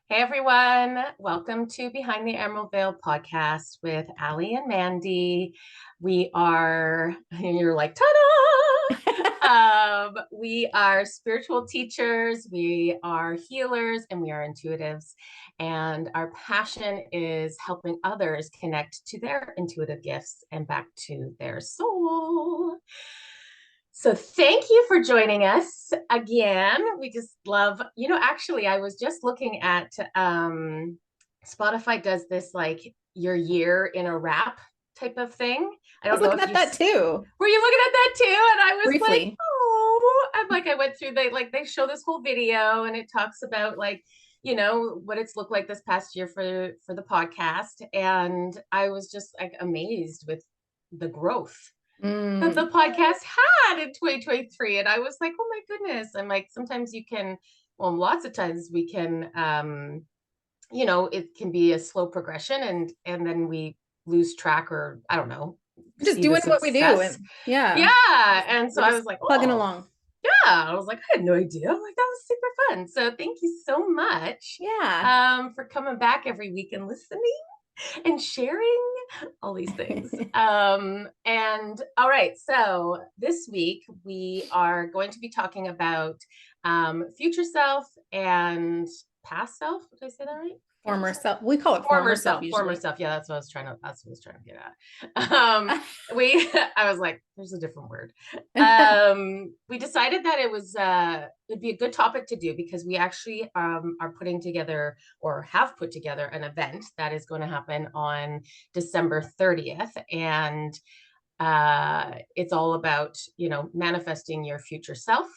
Hey everyone, welcome to Behind the Emerald Veil podcast with Ali and Mandy. We are, and you're like, ta-da! We are spiritual teachers, we are healers, and we are intuitives. And our passion is helping others connect to their intuitive gifts and back to their soul. So thank you for joining us again. We just love, actually, I was just looking at Spotify does this like your year in a wrap type of thing. I I was don't know looking if at that too, were you looking at that too? And I was like, briefly. oh, I'm like, I went through they show this whole video and it talks about like, what it's looked like this past year for the podcast. And I was just like amazed with the growth that the podcast had in 2023. And I was like, oh my goodness. I'm like, sometimes you can, well, lots of times we can, it can be a slow progression and then we lose track or I don't know, Just see the doing what we do. success. And yeah, Yeah. And so we're I just was like, plugging oh, along. yeah. I was like, I had no idea. I'm like, that was super fun. So thank you so much Yeah. for coming back every week and listening and sharing all these things. And all right, so this week we are going to be talking about future self and past self. Did I say that right? Future Former self? self. We call it Former former self, self former usually. self. Yeah, that's what I was trying to get at. We I was like, there's a different word. We decided that it'd be a good topic to do because we actually are putting together or have put together an event that is going to happen on December 30th. And it's all about, manifesting your future self.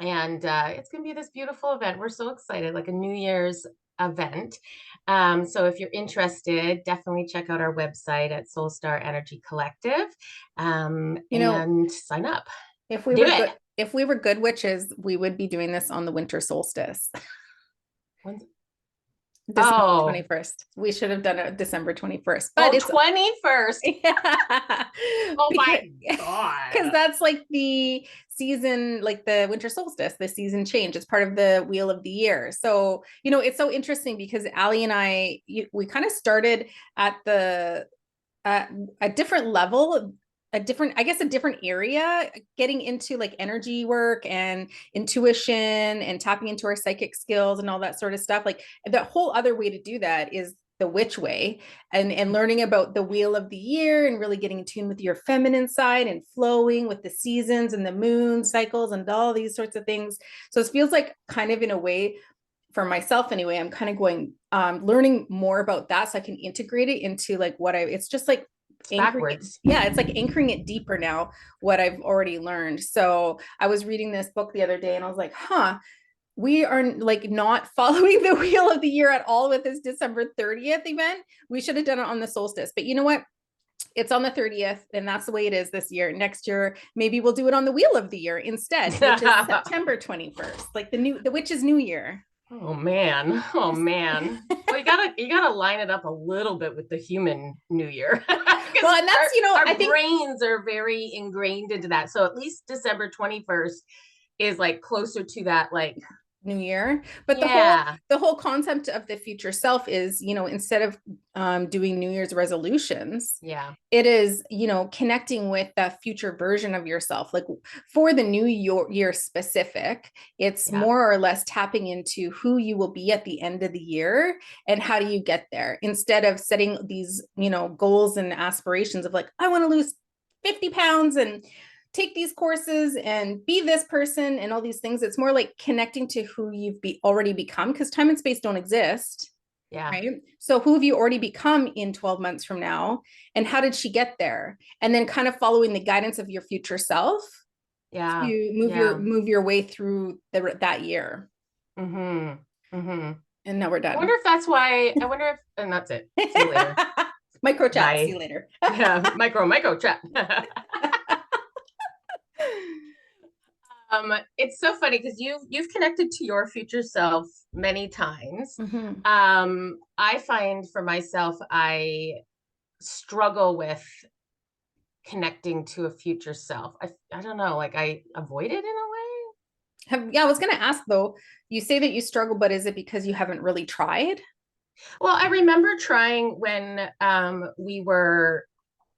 And it's going to be this beautiful event. We're so excited, like a New Year's event. So if you're interested, definitely check out our website at Soul Star Energy Collective You know, and sign up. if we Do were it. good, if we were good witches, we would be doing this on the winter solstice, When's- December Oh, 21st. We should have done it December 21st, but oh, it's 21st. yeah, Oh because my God. that's like the season, like the winter solstice, the season change. It's part of the wheel of the year. So, it's so interesting because Ali and we kind of started at a different level, a different area, getting into like energy work and intuition and tapping into our psychic skills and all that sort of stuff. Like the whole other way to do that is the witch way, and learning about the wheel of the year and really getting in tune with your feminine side and flowing with the seasons and the moon cycles and all these sorts of things. So it feels like kind of in a way, for myself anyway, I'm kind of going learning more about that so I can integrate it into like it's just like It's anchoring it. backwards. Yeah, it's like anchoring it deeper now, what I've already learned. So I was reading this book the other day and I was like, we are like not following the wheel of the year at all with this December 30th event. We should have done it on the solstice. But you know what? It's on the 30th, and that's the way it is this year. Next year, maybe we'll do it on the wheel of the year instead, which is September 21st, like the witch's new year. Oh man. Oh man. Well, you gotta line it up a little bit with the human New Year because Well, and that's, I our think brains are very ingrained into that. So at least December 21st is like closer to that, like new year, but yeah, the whole concept of the future self is, instead of doing new year's resolutions, yeah, it is, connecting with the future version of yourself. Like for the new year specific, it's yeah. more or less tapping into who you will be at the end of the year and how do you get there, instead of setting these, goals and aspirations of like, I want to lose 50 pounds and take these courses and be this person and all these things. It's more like connecting to who you've already become, because time and space don't exist. Yeah. Right. So who have you already become in 12 months from now? And how did she get there? And then kind of following the guidance of your future self Yeah. to Yeah. move your way through that year. Mm-hmm. Mm-hmm. And now we're I wonder done. if that's why. I wonder if, and that's it. See you later. Micro chat. See you Bye. later. Yeah. Micro chat. It's so funny because you've connected to your future self many times. Mm-hmm. I find for myself, I struggle with connecting to a future self. I don't know, like I avoid it in a way. Yeah, I was going to ask though, you say that you struggle, but is it because you haven't really tried? Well, I remember trying when we were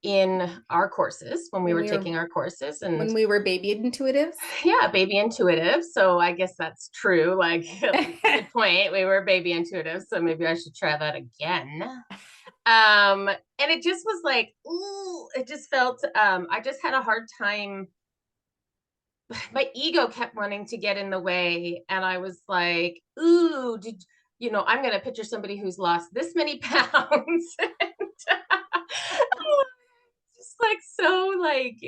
in our courses, when we When were we were taking our courses, and baby intuitives? yeah, baby intuitive. So I guess that's true. Like, good point. We were baby intuitive, so maybe I should try that again. And it just was like, ooh, it just felt I just had a hard time. My ego kept wanting to get in the way, and I was like, ooh, did I'm gonna picture somebody who's lost this many pounds. Just like so like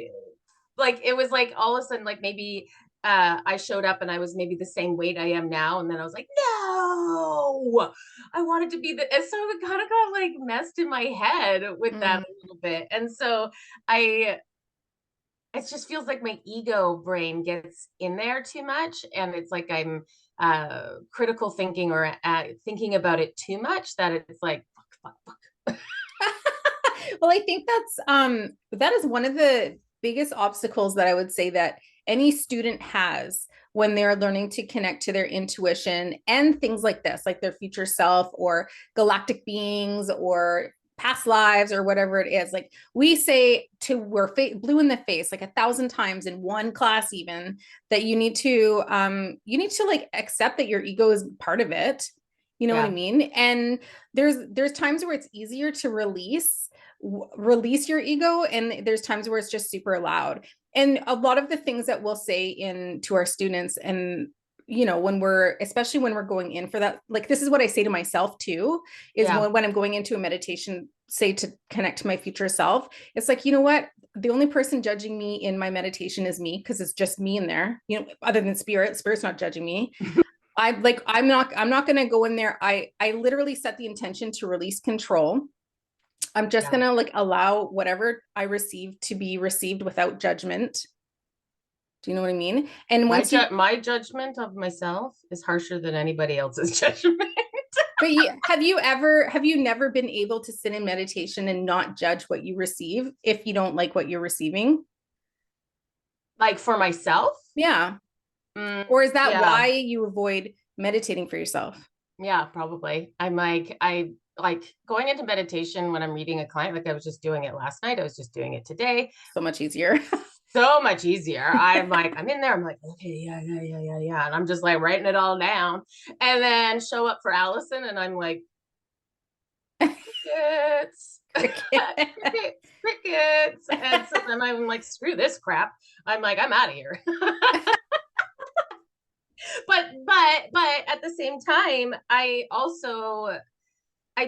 it was like all of a sudden like maybe I showed up and I was maybe the same weight I am now, and then I was like, no, I wanted to be and so it kind of got like messed in my head with that Mm. a little bit. And so I it just feels like my ego brain gets in there too much, and it's like I'm critical thinking or thinking about it too much, that it's like fuck. Well, I think that is one of the biggest obstacles that I would say that any student has when they're learning to connect to their intuition and things like this, like their future self or galactic beings or past lives or whatever it is. Like we say to we're blue in the face like 1,000 times in one class, even that you need to like accept that your ego is part of it. You know what I Yeah, mean? And there's times where it's easier to release your ego, and there's times where it's just super loud. And a lot of the things that we'll say in to our students, and when we're especially when we're going in for that, like this is what I say to myself too, is yeah. when I'm going into a meditation, say to connect to my future self, it's like, you know what, the only person judging me in my meditation is me, because it's just me in there, other than spirit's not judging me. I'm not going to go in there. I literally set the intention to release control. I'm just Yeah. going to like allow whatever I receive to be received without judgment. Do you know what I mean? And once you, My judgment of myself is harsher than anybody else's judgment. but have you never been able to sit in meditation and not judge what you receive if you don't like what you're receiving? Like for myself? Yeah. Mm, Or is that yeah. why you avoid meditating for yourself? Yeah, probably. I like going into meditation when I'm reading a client, like I was just doing it last night. I was just doing it today. So much easier. So much easier. I'm in there. I'm like, okay, yeah, yeah, yeah, yeah, yeah. And I'm just like writing it all down, and then show up for Allison and I'm like, crickets, Cricket. crickets. And so then I'm like, screw this crap. I'm like, I'm out of here. But at the same time, I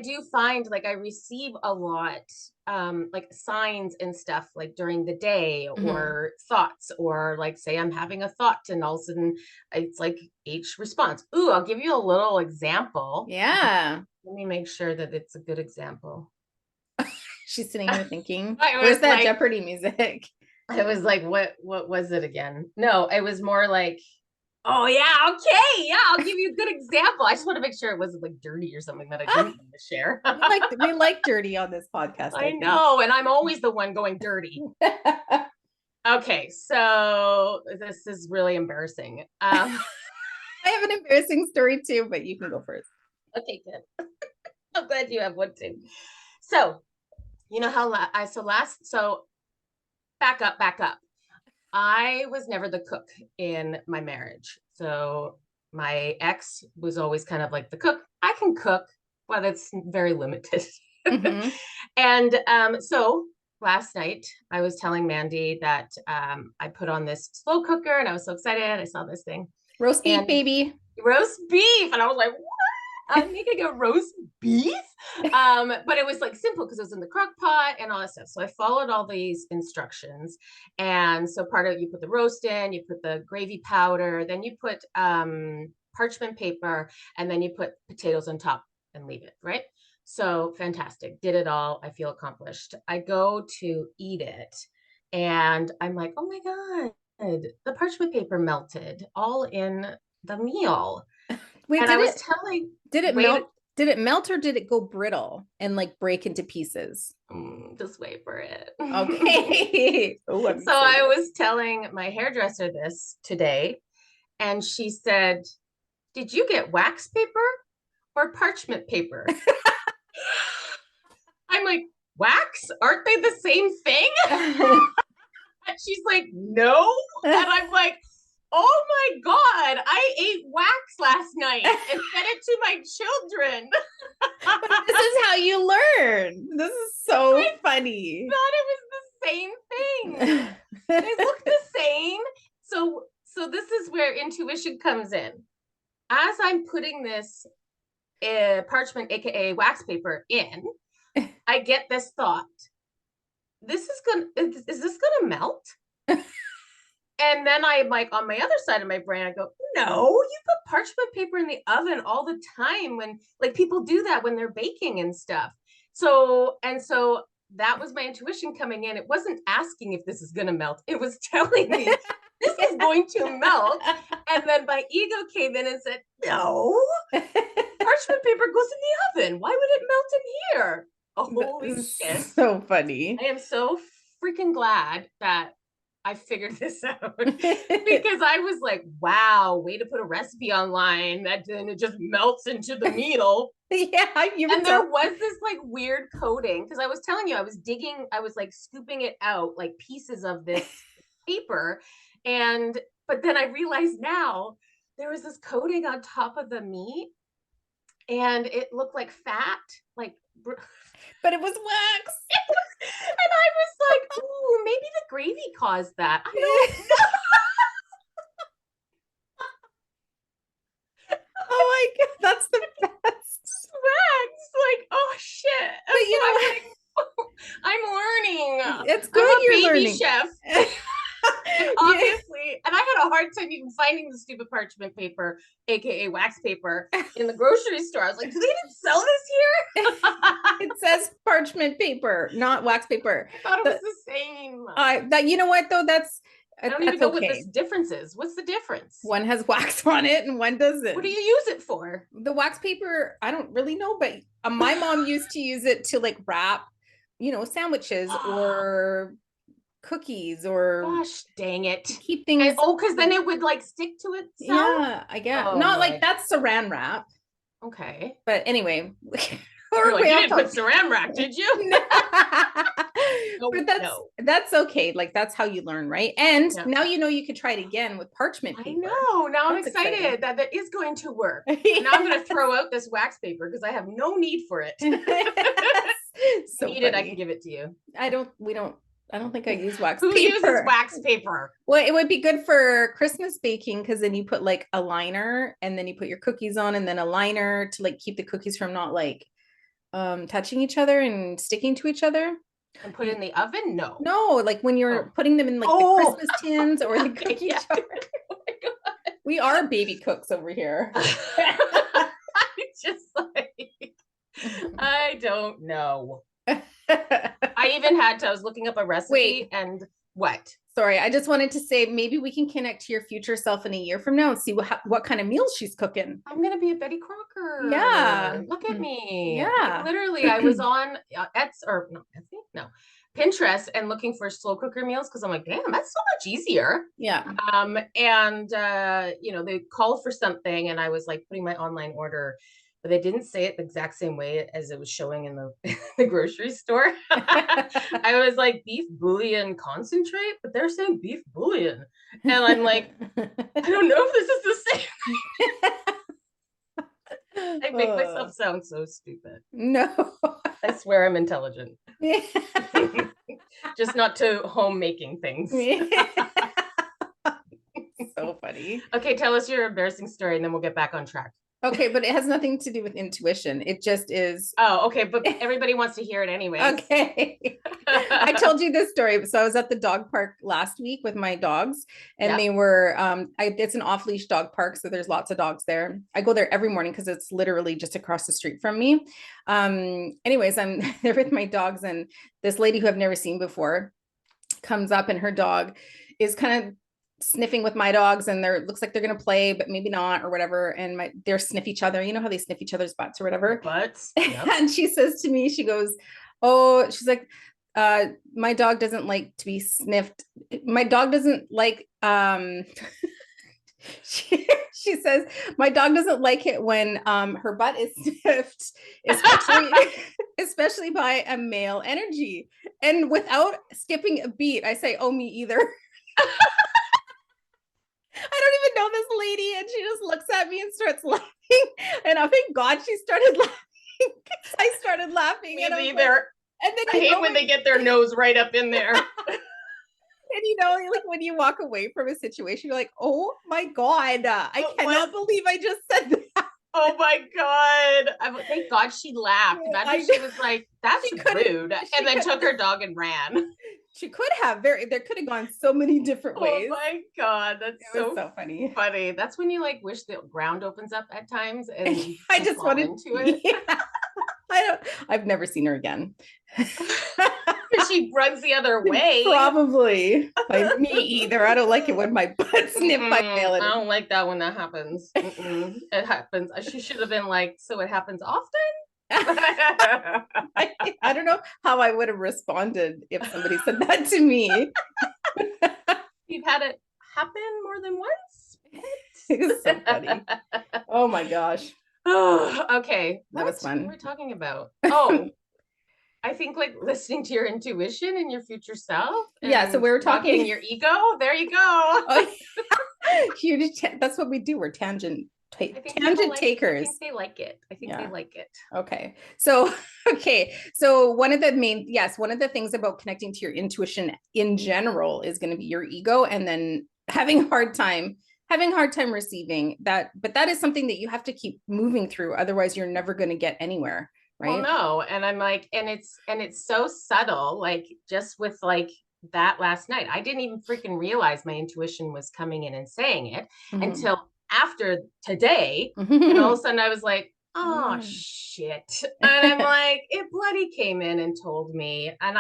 do find like I receive a lot like signs and stuff like during the day, Mm-hmm. or thoughts, or like say I'm having a thought and all of a sudden it's like H response. Ooh, I'll give you a little example. Yeah. Let me make sure that it's a good example. She's sitting here thinking, I where's was that like, Jeopardy music? what was it again? No, it was more like, oh yeah, okay, yeah, I'll give you a good example. I just want to make sure it wasn't like dirty or something that I didn't want to share. We like dirty on this podcast, I I think. know, and I'm always the one going dirty. I Okay, so this is really embarrassing. have an embarrassing story too, but you can go first. Okay, good. I'm glad you have one too. So you know how I so last so back up. I was never the cook in my marriage. So my ex was always kind of like the cook. I can cook, but it's very limited. Mm-hmm. And so last night I was telling Mandy that I put on this slow cooker and I was so excited. I saw this thing Roast beef, and baby. roast beef. And I was like, I'm making a roast beef. But it was like simple because it was in the crock pot and all that stuff. So I followed all these instructions. And so part of you put the roast in, you put the gravy powder, then you put parchment paper, and then you put potatoes on top and leave it, right? So fantastic. Did it all. I feel accomplished. I go to eat it and I'm like, oh my God, the parchment paper melted all in the meal. Wait, And I was telling, did it wait, melt? Did it melt or did it go brittle and like break into pieces? just wait for it. Okay. Oh, I'm So I excited. was telling my hairdresser this today, and she said, "Did you get wax paper or parchment paper?" I'm like, "Wax? Aren't they the same thing?" And she's like, "No." And I'm like, "Oh my God, I ate wax last night and fed it to my children." But this is how you learn. This is so I funny. thought it was the same thing. They look the same. So this is where intuition comes in. As I'm putting this parchment, aka wax paper, in, I get this thought: is this gonna melt? And then I'm like, on my other side of my brain, I go, no, you put parchment paper in the oven all the time when, like, people do that when they're baking and stuff. So that was my intuition coming in. It wasn't asking if this is going to melt, it was telling me this is going to melt. And then my ego came in and said, no, parchment paper goes in the oven. Why would it melt in here? Oh, holy shit. So funny. I am so freaking glad that I figured this out because I was like, wow, way to put a recipe online that then it just melts into the meal. Yeah, And there was this like weird coating because I was telling you, I was digging, I was like scooping it out, like pieces of this paper. And, but then I realized now there was this coating on top of the meat and it looked like fat, like, but it was wax. and I was like, ooh, maybe the gravy caused that. I don't know. Oh my God, that's the best. Wax. Like, oh shit. But you know, I'm like, I'm learning. it's I'm good a you're baby learning. chef. And obviously, and I had a hard time even finding the stupid parchment paper, aka wax paper, in the grocery store. I was like, do they even sell this here? It says parchment paper, not wax paper. I thought it was the same. That you know what though? I don't even that's know what okay. this difference is. What's the difference? One has wax on it and one doesn't. What do you use it for? The wax paper, I don't really know, but my mom used to use it to like wrap, sandwiches or cookies or Gosh dang it. keep things. And, oh, because then it would like stick to itself. Yeah, I guess. Oh, Not like that's saran wrap. Okay. But anyway. You're like, you didn't put saran wrap, did you? No. No, but that's okay. Like that's how you learn, right? And Yeah. now you could try it again with parchment paper. I know. Now I'm That's excited exciting. that that is going to work. Yeah. Now I'm going to throw out this wax paper because I have no need for it. So Need funny. it, I can give it to you. I don't think I use wax Who paper. uses wax paper? Well, it would be good for Christmas baking because then you put like a liner and then you put your cookies on and then a liner to like keep the cookies from not like touching each other and sticking to each other. And put it in the oven? No. No, like when you're putting them in like the Christmas tins or the cookie jar. Oh my God. We are baby cooks over here. I just like, I don't know. I was looking up a recipe and what? Sorry, I just wanted to say maybe we can connect to your future self in a year from now and see what kind of meals she's cooking. I'm gonna be a Betty Crocker. Yeah, look at me. Yeah, like, literally, I was on Pinterest and looking for slow cooker meals because I'm like, damn, that's so much easier. Yeah. And they called for something, and I was like putting my online order. But they didn't say it the exact same way as it was showing in the grocery store. I was like, beef bouillon concentrate, but they're saying beef bouillon. And I'm like, I don't know if this is the same. I make myself sound so stupid. No. I swear I'm intelligent. Just not to homemaking things. So funny. Okay, tell us your embarrassing story and then we'll get back on track. Okay, but it has nothing to do with intuition. It just is. Oh, okay. But everybody wants to hear it anyway. Okay. I told you this story. So I was at the dog park last week with my dogs and they were, it's an off leash dog park. So there's lots of dogs there. I go there every morning because it's literally just across the street from me. Anyways, I'm there with my dogs and this lady who I've never seen before comes up and her dog is kind of sniffing with my dogs and looks like they're gonna play but maybe not or whatever, and they're sniff each other, you know how they sniff each other's butts or whatever. Butts. Yep. And she says to me, she goes, oh, she's like, my dog doesn't like to be sniffed. My dog doesn't like She says my dog doesn't like it when her butt is sniffed, especially especially by a male energy. And without skipping a beat, I say, "Oh, me either." I don't even know this lady, and she just looks at me and starts laughing. And I thank God she started laughing. I started laughing, Me and I was like, neither. and then I hate when they get their nose right up in there. and like when you walk away from a situation, you're like, oh my God, I cannot believe I just said that. Oh my God. Thank God she laughed. Imagine she was like, that's rude. And then took her dog and ran. She could have. There could have gone so many different ways. Oh my God. That's so funny. Funny. That's when you like wish the ground opens up at times and you I just fall into it. Yeah. I've never seen her again. She runs the other way. Probably. Like me either. I don't like it when my butt snipped by male. I don't like that when that happens. It happens. She should have been like, so it happens often? I don't know how I would have responded if somebody said that to me. You've had it happen more than once? It was so funny. Oh my gosh. Oh, okay. That was fun. What were we talking about? Oh, I think like listening to your intuition and your future self. Yeah, so we were talking your ego. There you go. Oh, that's what we do. We're tangent takers. I think they like it. They like it. Okay. So one of the things about connecting to your intuition in general is going to be your ego, and then having a hard time receiving that. But that is something that you have to keep moving through. Otherwise, you're never going to get anywhere. Right. Well, no. And I'm like, and it's so subtle, like just with like that last night. I didn't even freaking realize my intuition was coming in and saying it until after today. And all of a sudden I was like, oh shit. And I'm like, it bloody came in and told me. And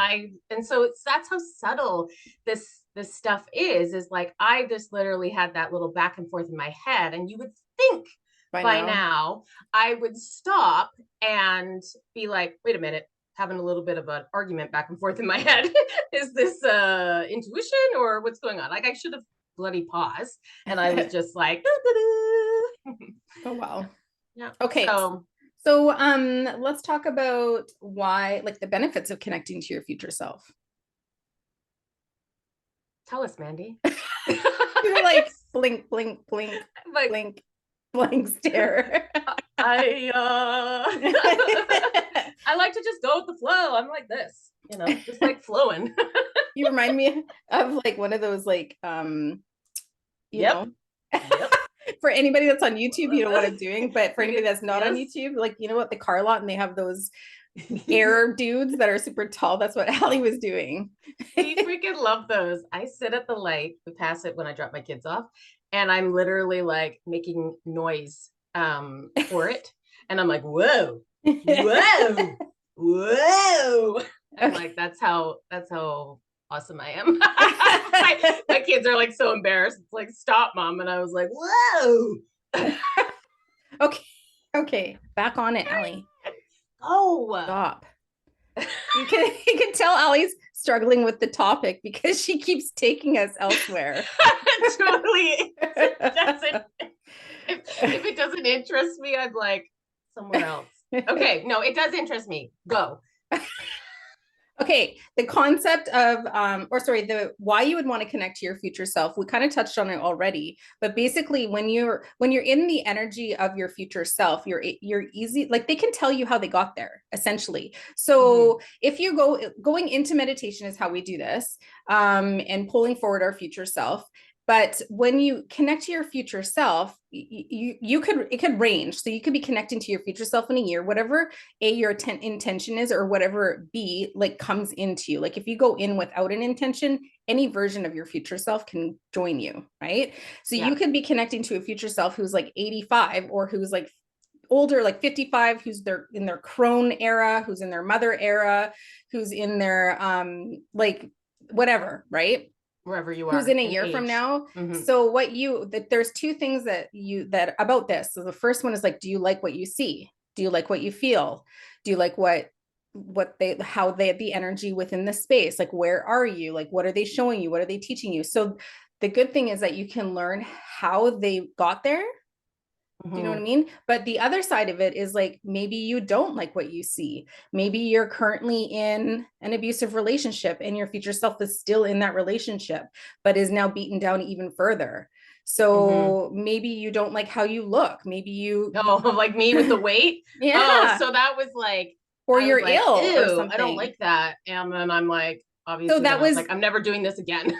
so that's how subtle this stuff is like, I just literally had that little back and forth in my head. And you would think by now I would stop and be like, wait a minute, having a little bit of an argument back and forth in my head. Is this intuition or what's going on? Like I should have bloody paused. And I was just like, oh wow. Yeah. Okay. So let's talk about why, like the benefits of connecting to your future self. Tell us, Mandy. You're like blink, blink, blink, like, blink, blank stare. I like to just go with the flow. I'm like this, just like flowing. You remind me of like one of those like you know. For anybody that's on YouTube, you know what I'm doing, but for anybody that's not on YouTube, like what, the car lot, and they have those air dudes that are super tall. That's what Allie was doing. We freaking love those. I sit at the light, we pass it when I drop my kids off, and I'm literally like making noise for it. And I'm like, whoa, whoa, whoa. I'm like, that's how awesome I am. my kids are like so embarrassed. It's like, stop, Mom. And I was like, whoa. Okay. Back on it, Allie. Oh, stop. You can tell Allie's struggling with the topic because she keeps taking us elsewhere. Totally. If it doesn't interest me, I'm like somewhere else. Okay, no, it does interest me. Go. Okay, the concept of the why you would want to connect to your future self, we kind of touched on it already, but basically when you're in the energy of your future self, you're easy, like they can tell you how they got there essentially. So if you going into meditation is how we do this, and pulling forward our future self. But when you connect to your future self, it could range. So you could be connecting to your future self in a year, whatever your intention is, or whatever B like comes into you. Like if you go in without an intention, any version of your future self can join you, right? So you could be connecting to a future self who's like 85, or who's like older, like 55, who's in their crone era, who's in their mother era, who's in their like whatever, right? Wherever you are, who's in a year from now. So there's two things that about this. So the first one is like, do you like what you see? Do you like what you feel? Do you like the energy within the space? Like, where are you? Like, what are they showing you? What are they teaching you? So the good thing is that you can learn how they got there. Do you know what I Mhm. mean? But the other side of it is like maybe you don't like what you see. Maybe you're currently in an abusive relationship and your future self is still in that relationship, but is now beaten down even further. Mhm. So maybe you don't like how you look. Maybe Oh, like me with the weight. Oh, yeah, so that was like, or I was you're like, ill or ew, I don't something. like that. And then I'm like, So obviously, then that I was was like, I'm never doing this again.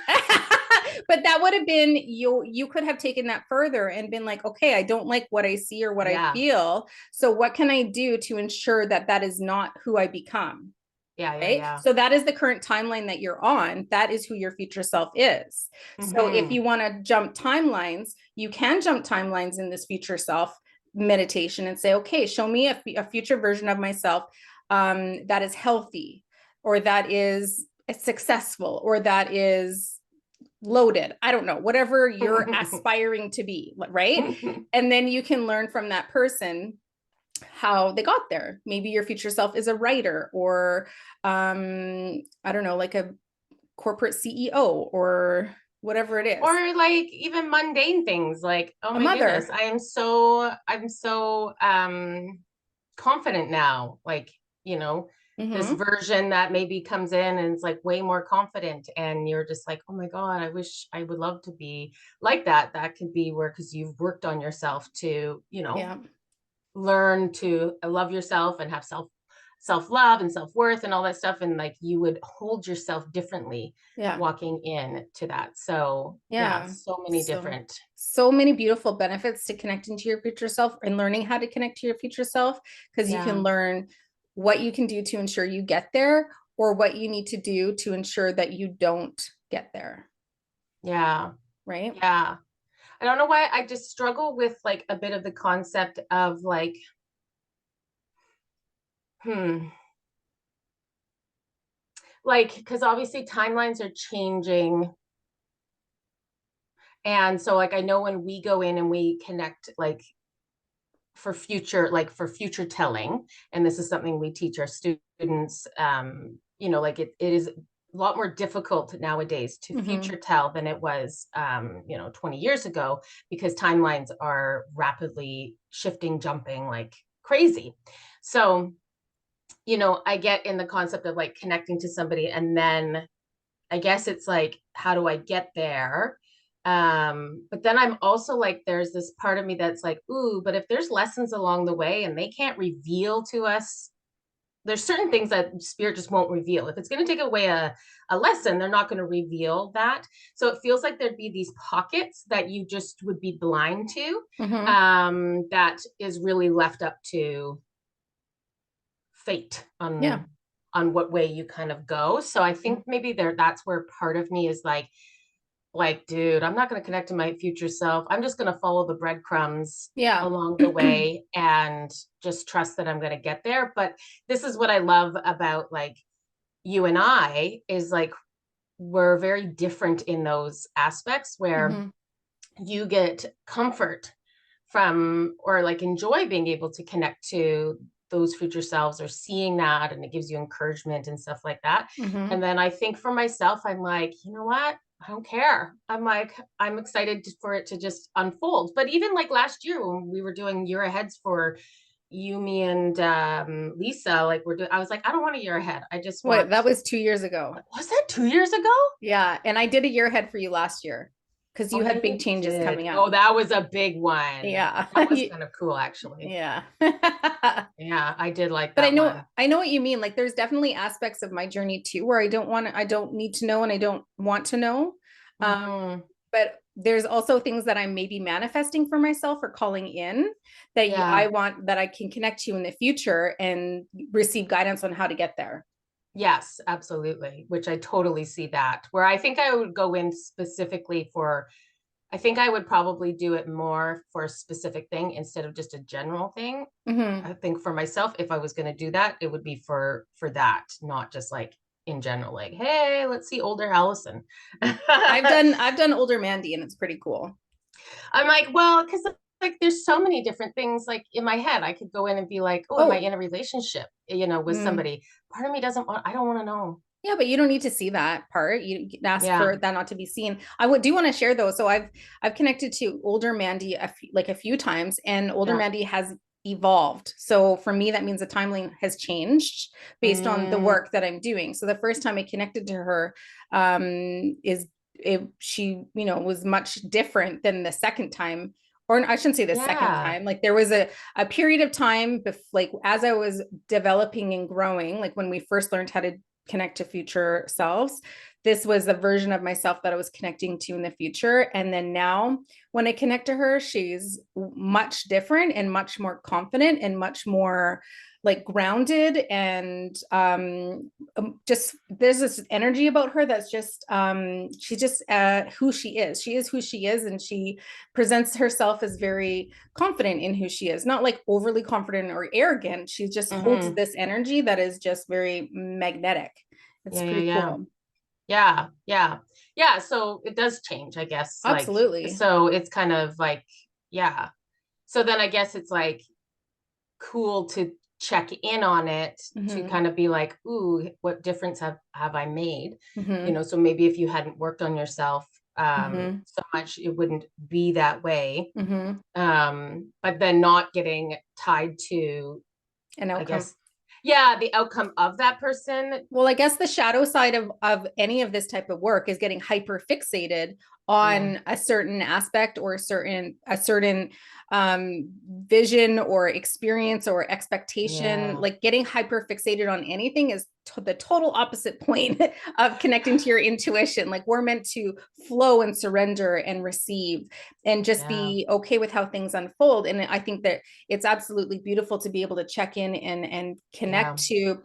but that would have been you could have taken that further and been like, okay, I don't like what I see or what I Yeah. feel, so what can I do to ensure that that is not who I become? Yeah. Yeah. Right, Yeah. so that is the current timeline that you're on. That is who your future self is. So if Hmm. you want to jump timelines, you can jump timelines in this future self meditation and say, okay, show me a future version of myself that is healthy, or that is successful, or that is loaded. I don't know, whatever you're aspiring to be, right? And then you can learn from that person how they got there. Maybe your future self is a writer, or I don't know, like a corporate CEO, or whatever it is. Or like even mundane things like, oh A my goodness, mother. I'm so confident now. Like, you know, this Mm-hmm. version that maybe comes in and it's like way more confident, and you're just like, oh my God, I wish I would love to be like that. That could be where, because you've worked on yourself to, Yeah. learn to love yourself and have self love and self worth and all that stuff, and like you would hold yourself differently Yeah. walking in to that. So yeah, Yeah. so many So, different. so many beautiful benefits to connecting to your future self and learning how to connect to your future self, because you can Yeah. learn what you can do to ensure you get there, or what you need to do to ensure that you don't get there. Yeah. Right. Yeah. I don't know why I just struggle with like a bit of the concept of like, hmm, like, because obviously timelines are changing. And so, like, I know when we go in and we connect, like for future telling, and this is something we teach our students, like it is a lot more difficult nowadays to Mm-hmm. future tell than it was, 20 years ago, because timelines are rapidly shifting, jumping like crazy. So, I get in the concept of like connecting to somebody, and then I guess it's like, how do I get there? But then I'm also like, there's this part of me that's like, ooh, but if there's lessons along the way and they can't reveal to us, there's certain things that spirit just won't reveal. If it's going to take away a lesson, they're not going to reveal that. So it feels like there'd be these pockets that you just would be blind to, Mm-hmm. that is really left up to fate Yeah. on what way you kind of go. So I think maybe that's where part of me is like, dude, I'm not going to connect to my future self. I'm just going to follow the breadcrumbs Yeah. along the way and just trust that I'm going to get there. But this is what I love about like you and I, is like we're very different in those aspects, where Mm-hmm. you get comfort from, or like enjoy being able to connect to those future selves, or seeing that, and it gives you encouragement and stuff like that. Mm-hmm. And then I think for myself, I'm like, you know what, I don't care. I'm like, I'm excited for it to just unfold. But even like last year when we were doing year aheads for you, me, and Lisa, like I was like, I don't want a year ahead, I just Wait, want. that was 2 years ago. Was that 2 years ago? Yeah. And I did a year ahead for you last year because Oh you yeah, had big you changes did. coming up. Oh, that was a big one. Yeah. That was kind of cool, actually. Yeah. Yeah, I did like But that one. I know what you mean. Like there's definitely aspects of my journey too where I don't need to know, and I don't want to know. Um, Hmm. but there's also things that I'm maybe manifesting for myself or calling in that Yeah. I want, that I can connect to in the future and receive guidance on how to get there. Yes, absolutely. Which I totally see that. Where I think I would go in specifically for, I think I would probably do it more for a specific thing instead of just a general thing. Mm-hmm. I think for myself, if I was going to do that, it would be for that, not just like in general, like, hey, let's see older Allison. I've done older Mandy, and it's pretty cool. I'm like, well, because like there's so many different things like in my head. I could go in and be like, oh, am I Oh, in a relationship, with mm, somebody? Part of me doesn't want, I don't want to know. Yeah, but you don't need to see that part. You can ask Yeah. for that not to be seen. I would do want to share though. So I've connected to older Mandy like a few times, and older Yeah. Mandy has evolved. So for me, that means the timeline has changed based on the Mm, work that I'm doing. So the first time I connected to her, is she was much different than the second time, or I shouldn't say the second yeah. time. Like there was a period of time like as I was developing and growing, like when we first learned how to connect to future selves, this was the version of myself that I was connecting to in the future. And then now when I connect to her, she's much different and much more confident and much more like grounded, and just there's this energy about her that's just she's just who she is. She is who she is, and she presents herself as very confident in who she is, not like overly confident or arrogant. She just holds Hmm. this energy that is just very magnetic. It's Yeah, yeah, pretty yeah. cool. Yeah, yeah. Yeah, so it does change, I guess. Like, Absolutely. so it's kind of like, yeah. So then I guess it's like cool to check in on it to Mm-hmm. kind of be like, ooh, what difference have I made? Mm-hmm. So maybe if you hadn't worked on yourself Mm-hmm. so much, it wouldn't be that way. Mm-hmm. But then not getting tied to, An I outcome. guess, yeah, the outcome of that person. Well, I guess the shadow side of any of this type of work is getting hyper fixated Yeah, on a certain aspect or a certain vision or experience or expectation. yeah, Like getting hyper fixated on anything is the total opposite point of connecting to your intuition. Like we're meant to flow and surrender and receive and just yeah. be okay with how things unfold. And I think that it's absolutely beautiful to be able to check in and Yeah. connect to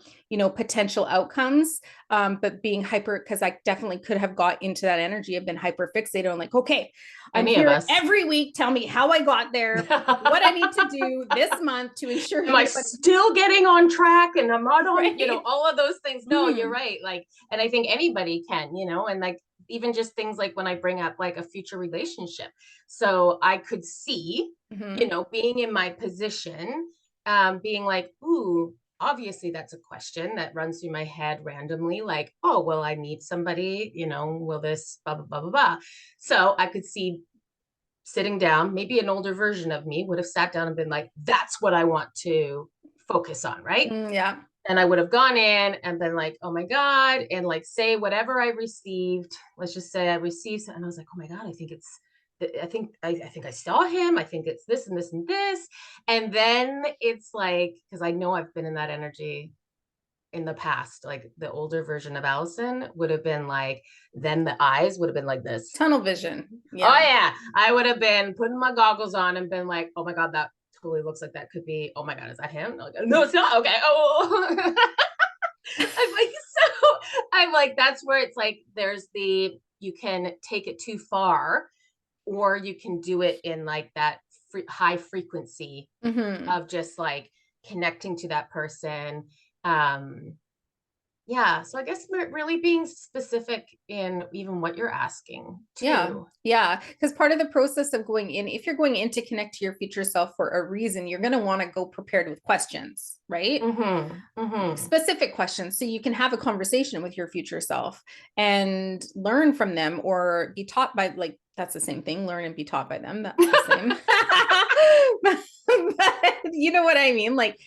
potential outcomes, but being hyper, because I definitely could have got into that energy of been hyper fixated on like, okay, I'm Any of here us. every week, tell me how I got there, what I need to do this month to ensure Am I but still getting on track and I'm not on, right. all of those things? No, you're Mm-hmm. right. Like, and I think anybody can, and like even just things like when I bring up like a future relationship. So I could see, Mm-hmm. being in my position, being like, ooh, obviously that's a question that runs through my head randomly, like, oh, well, I need somebody, will this blah, blah, blah, blah, blah. So I could see sitting down, maybe an older version of me would have sat down and been like, that's what I want to focus on, right? Yeah. And I would have gone in and been like, oh my God, and like say whatever I received. Let's just say I received, and I was like, oh my God, I think it's, I think I saw him. I think it's this and this and this. And then it's like, because I know I've been in that energy in the past, like the older version of Allison would have been like, then the eyes would have been like this. Tunnel vision. Oh Yeah. yeah, I would have been putting my goggles on and been like, "Oh my god, that totally looks like that could be. Oh my god, is that him? No, it's not. Okay. Oh, I'm like, I'm like, that's where it's like, there's you can take it too far, or you can do it in like that high frequency Mm-hmm. of just like connecting to that person. Um, yeah, so I guess we're really being specific in even what you're asking Yeah. too. Yeah. Because part of the process of going in, if you're going in to connect to your future self for a reason, you're going to want to go prepared with questions, right? Mm-hmm. Mm-hmm. Specific questions so you can have a conversation with your future self and learn from them or be taught by, like, that's the same thing, learn and be taught by them, that's the same. But you know what I mean, like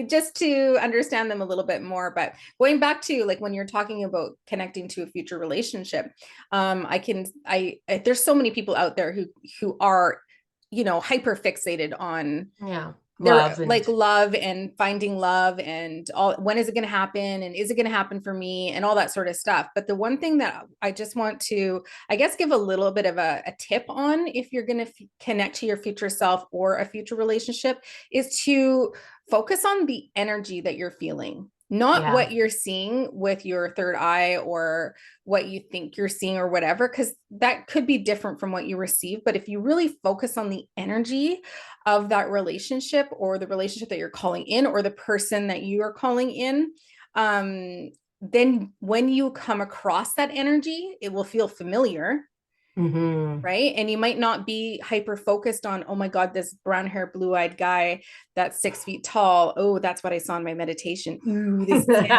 just to understand them a little bit more. But going back to like when you're talking about connecting to a future relationship, I there's so many people out there who are hyper fixated on Yeah. they're Love and like love and finding love and all, when is it going to happen and is it going to happen for me and all that sort of stuff. But the one thing that I just want to, I guess, give a little bit of a tip on if you're going to connect to your future self or a future relationship is to focus on the energy that you're feeling, not yeah. what you're seeing with your third eye or what you think you're seeing or whatever, because that could be different from what you receive. But if you really focus on the energy of that relationship or the relationship that you're calling in or the person that you are calling in, then when you come across that energy, it will feel familiar Mm-hmm. right? And you might not be hyper focused on, oh my God, this brown hair, blue eyed guy that's 6 feet tall. Oh, that's what I saw in my meditation. Ooh, this is him.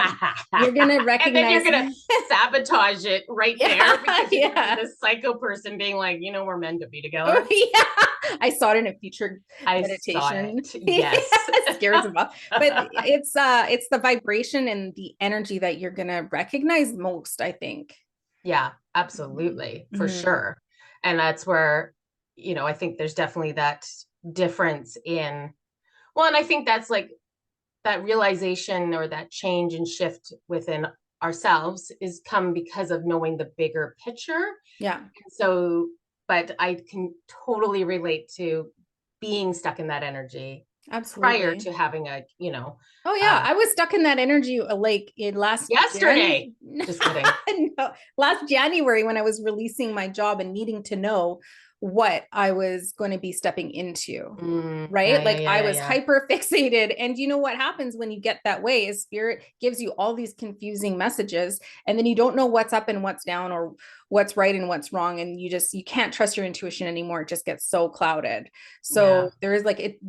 You're going to And then you're recognize. gonna sabotage it right there Yeah. because you're gonna be Yeah. this psycho person being like, we're meant to be Oh, together. yeah. I saw it in a future I saw it. meditation. Yeah, Yes. scares them off. But it's the vibration and the energy that you're gonna recognize most, I think. Yeah, Mhm. absolutely, for Mhm. sure. And that's where, I think there's definitely that difference in, well, and I think that's like that realization or that change and shift within ourselves is come because of knowing the bigger picture. Yeah, So, but I can totally relate to being stuck in that energy prior absolutely. to having Oh yeah, uh, I was stuck in that energy like in last yesterday. January. Just kidding. No, last January when I was releasing my job and needing to know what I was going to be stepping into. Yeah, Right? yeah, Like yeah, I yeah, was yeah. hyper fixated. And you know what happens when you get that way is spirit gives you all these confusing messages and then you don't know what's up and what's down or what's right and what's wrong and you can't trust your intuition anymore. It just gets so clouded. Yeah. So there is like it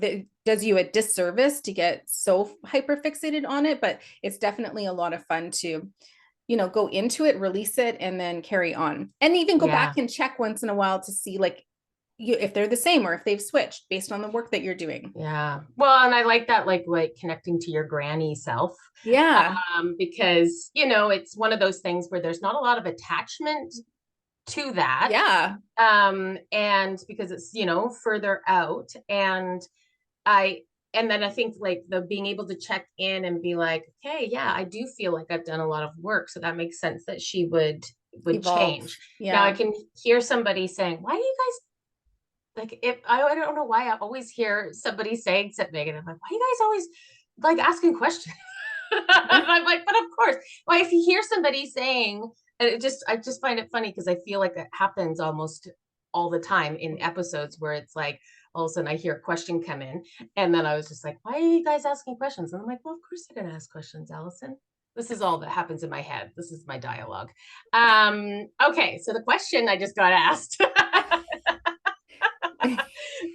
does you a disservice to get so hyper fixated on it, but it's definitely a lot of fun to go into it, release it, and then carry on. And even go back Yeah. and check once in a while to see like if they're the same or if they've switched based on the work that you're doing. Yeah. Well, and I like that, like connecting to your granny self, Yeah. because, it's one of those things where there's not a lot of attachment to that. Yeah. And because it's, further out. I, and then I think like the being able to check in and be like, okay, yeah, I do feel like I've done a lot of work. So that makes sense that she would Evolve. change. Now I Yeah. can hear somebody saying, why do you guys like if I don't know why I always hear somebody saying something and I'm like, why are you guys always like asking questions? And Yeah. I'm like, but of course. Well, if you hear somebody saying, and I just find it funny because I feel like it happens almost all the time in episodes where it's like all of a sudden I hear a question come in, and then I was just like, why are you guys asking questions? And I'm like, well, of course they're gonna ask questions, Allison. This is all that happens in my head. This is my dialogue. Okay, so the question I just got asked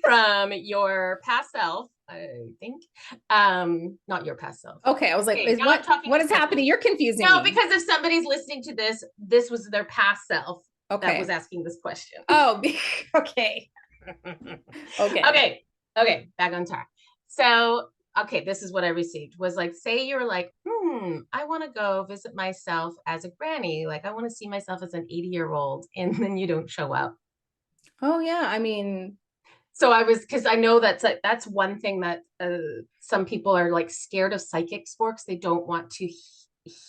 from your past self, I think. Not your past self. Okay. I was like, Okay, is now I'm talking what to is happening? Stephanie. You're confusing No, me. because if somebody's listening to this, this was their past self that was Okay. asking this question. Oh, okay. Okay. Okay, okay, back on track. So, okay, this is what I received was like, say you're like, I want to go visit myself as a granny. Like, I want to see myself as an 80-year-old, and then you don't show up. Oh yeah. I mean, So I was, because I know that's one thing that some people are like scared of psychics for because they don't want to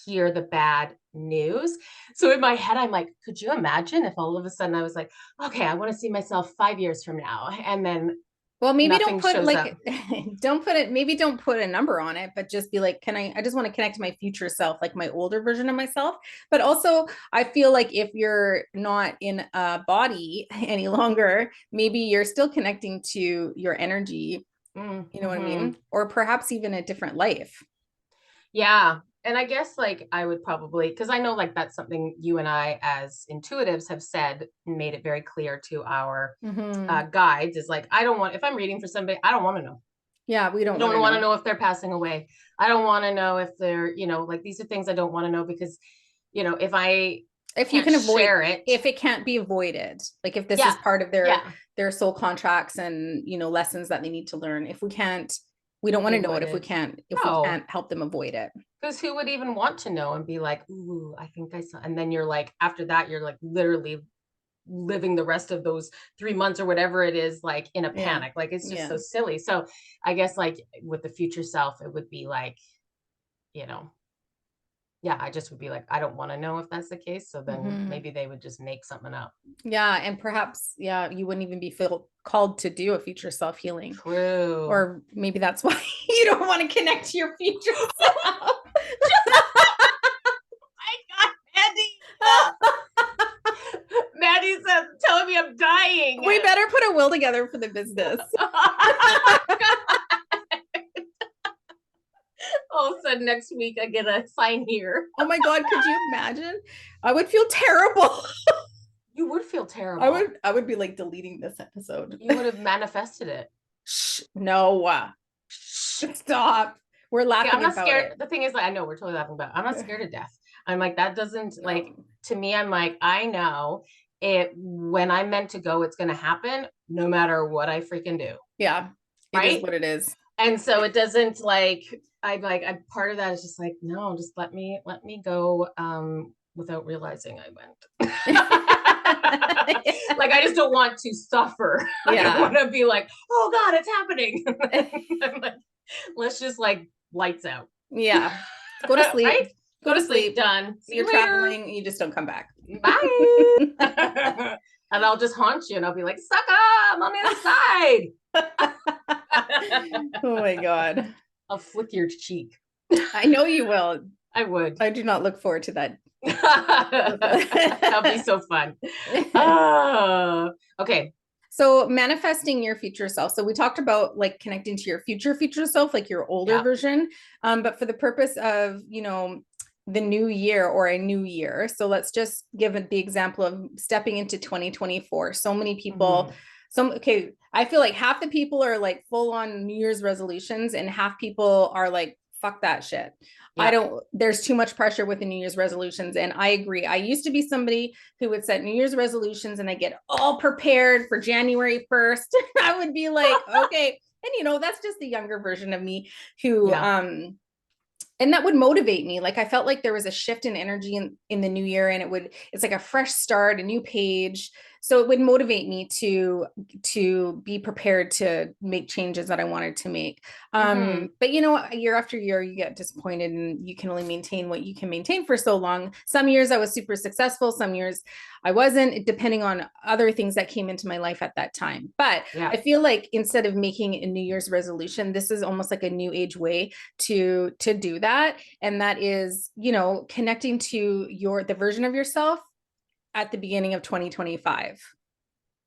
hear the bad news. So in my head, I'm like, could you imagine if all of a sudden I was like, okay, I want to see myself 5 years from now, and then well, maybe don't nothing put shows up. like don't put it, maybe don't put a number on it, but just be like, I just want to connect to my future self, like my older version of myself. But also, I feel like if you're not in a body any longer, maybe you're still connecting to your energy, you know what I Mm-hmm. mean? Or perhaps even a different life. Yeah. And I guess like I would probably, because I know like that's something you and I as intuitives have said, made it very clear to our Mm-hmm. guides is like, I don't want, if I'm reading for somebody, I don't want to know. Yeah, we I don't want don't to want to know. know if they're passing away. I don't want to know if they're, like these are things I don't want to know because, if I If you can't can avoid, share it, if it can't be avoided, like if this yeah, is part of yeah, their soul contracts and lessons that they need to learn, if we can't, we don't want be to know it if we avoided. can't, if we No, can't help them avoid it. because who would even want to know and be like, ooh, I think I saw. And then you're like, after that, you're like literally living the rest of those 3 months or whatever it is, like in a Yeah. panic. Like it's just Yeah. so silly. So I guess like with the future self, it would be like, you know, yeah, I just would be like, I don't want to know if that's the case. So then Hmm. maybe they would just make something up. Yeah. And perhaps, yeah, you wouldn't even be feel called to do a future self healing. True. Or maybe that's why you don't want to connect to your future self. My God, Mandy. Mandy said, telling me I'm dying. We better put a will together for the business. All of a sudden next week I get a sign here. Oh my God, could you imagine? I would feel terrible. You would feel terrible. I would be like deleting this episode. You would have manifested it. Shh, no. Shh, stop. We're Okay, I'm laughing not about scared. it. The thing is, like, I know we're totally laughing about it. I'm not scared of death. I'm like, that doesn't like, No. to me, I'm like, I know it when I'm meant to go, it's gonna happen no matter what I freaking do. Yeah, it is Right. what it is. And so it doesn't like, I'm part of that is just like, no, just let me go without realizing I went. Like, I just don't want to suffer. I don't Yeah. want to be like, oh God, it's happening. I'm like, let's just like lights out. Yeah. Go to sleep. Right? Go Go to to sleep. sleep. Done. See You're you later. traveling, you just don't come back. Bye. And I'll just haunt you and I'll be like, sucker, I'm on the other side. Oh my God. I'll flick your cheek. I know you will. I would. I do not look forward to that. That'll be so fun. Oh, okay. So manifesting your future self. So we talked about like connecting to your future self, like your older Yeah. version. But for the purpose of, the new year or a new year. So let's just give it the example of stepping into 2024. So many people, Mhm. okay, I feel like half the people are like full on New Year's resolutions and half people are like, fuck that shit. Yeah. There's too much pressure with the New Year's resolutions. And I agree. I used to be somebody who would set New Year's resolutions and I get all prepared for January 1st. I would be like, okay. And that's just the younger version of me who, Yeah. and that would motivate me. Like I felt like there was a shift in energy in the new year and it's like a fresh start, a new page. So it would motivate me to be prepared to make changes that I wanted to make. Mhm. But year after year, you get disappointed and you can only maintain what you can maintain for so long. Some years I was super successful, some years I wasn't, depending on other things that came into my life at that time. But Yeah. I feel like instead of making a New Year's resolution, this is almost like a new age way to do that. And that is, connecting to the version of yourself at the beginning of 2025.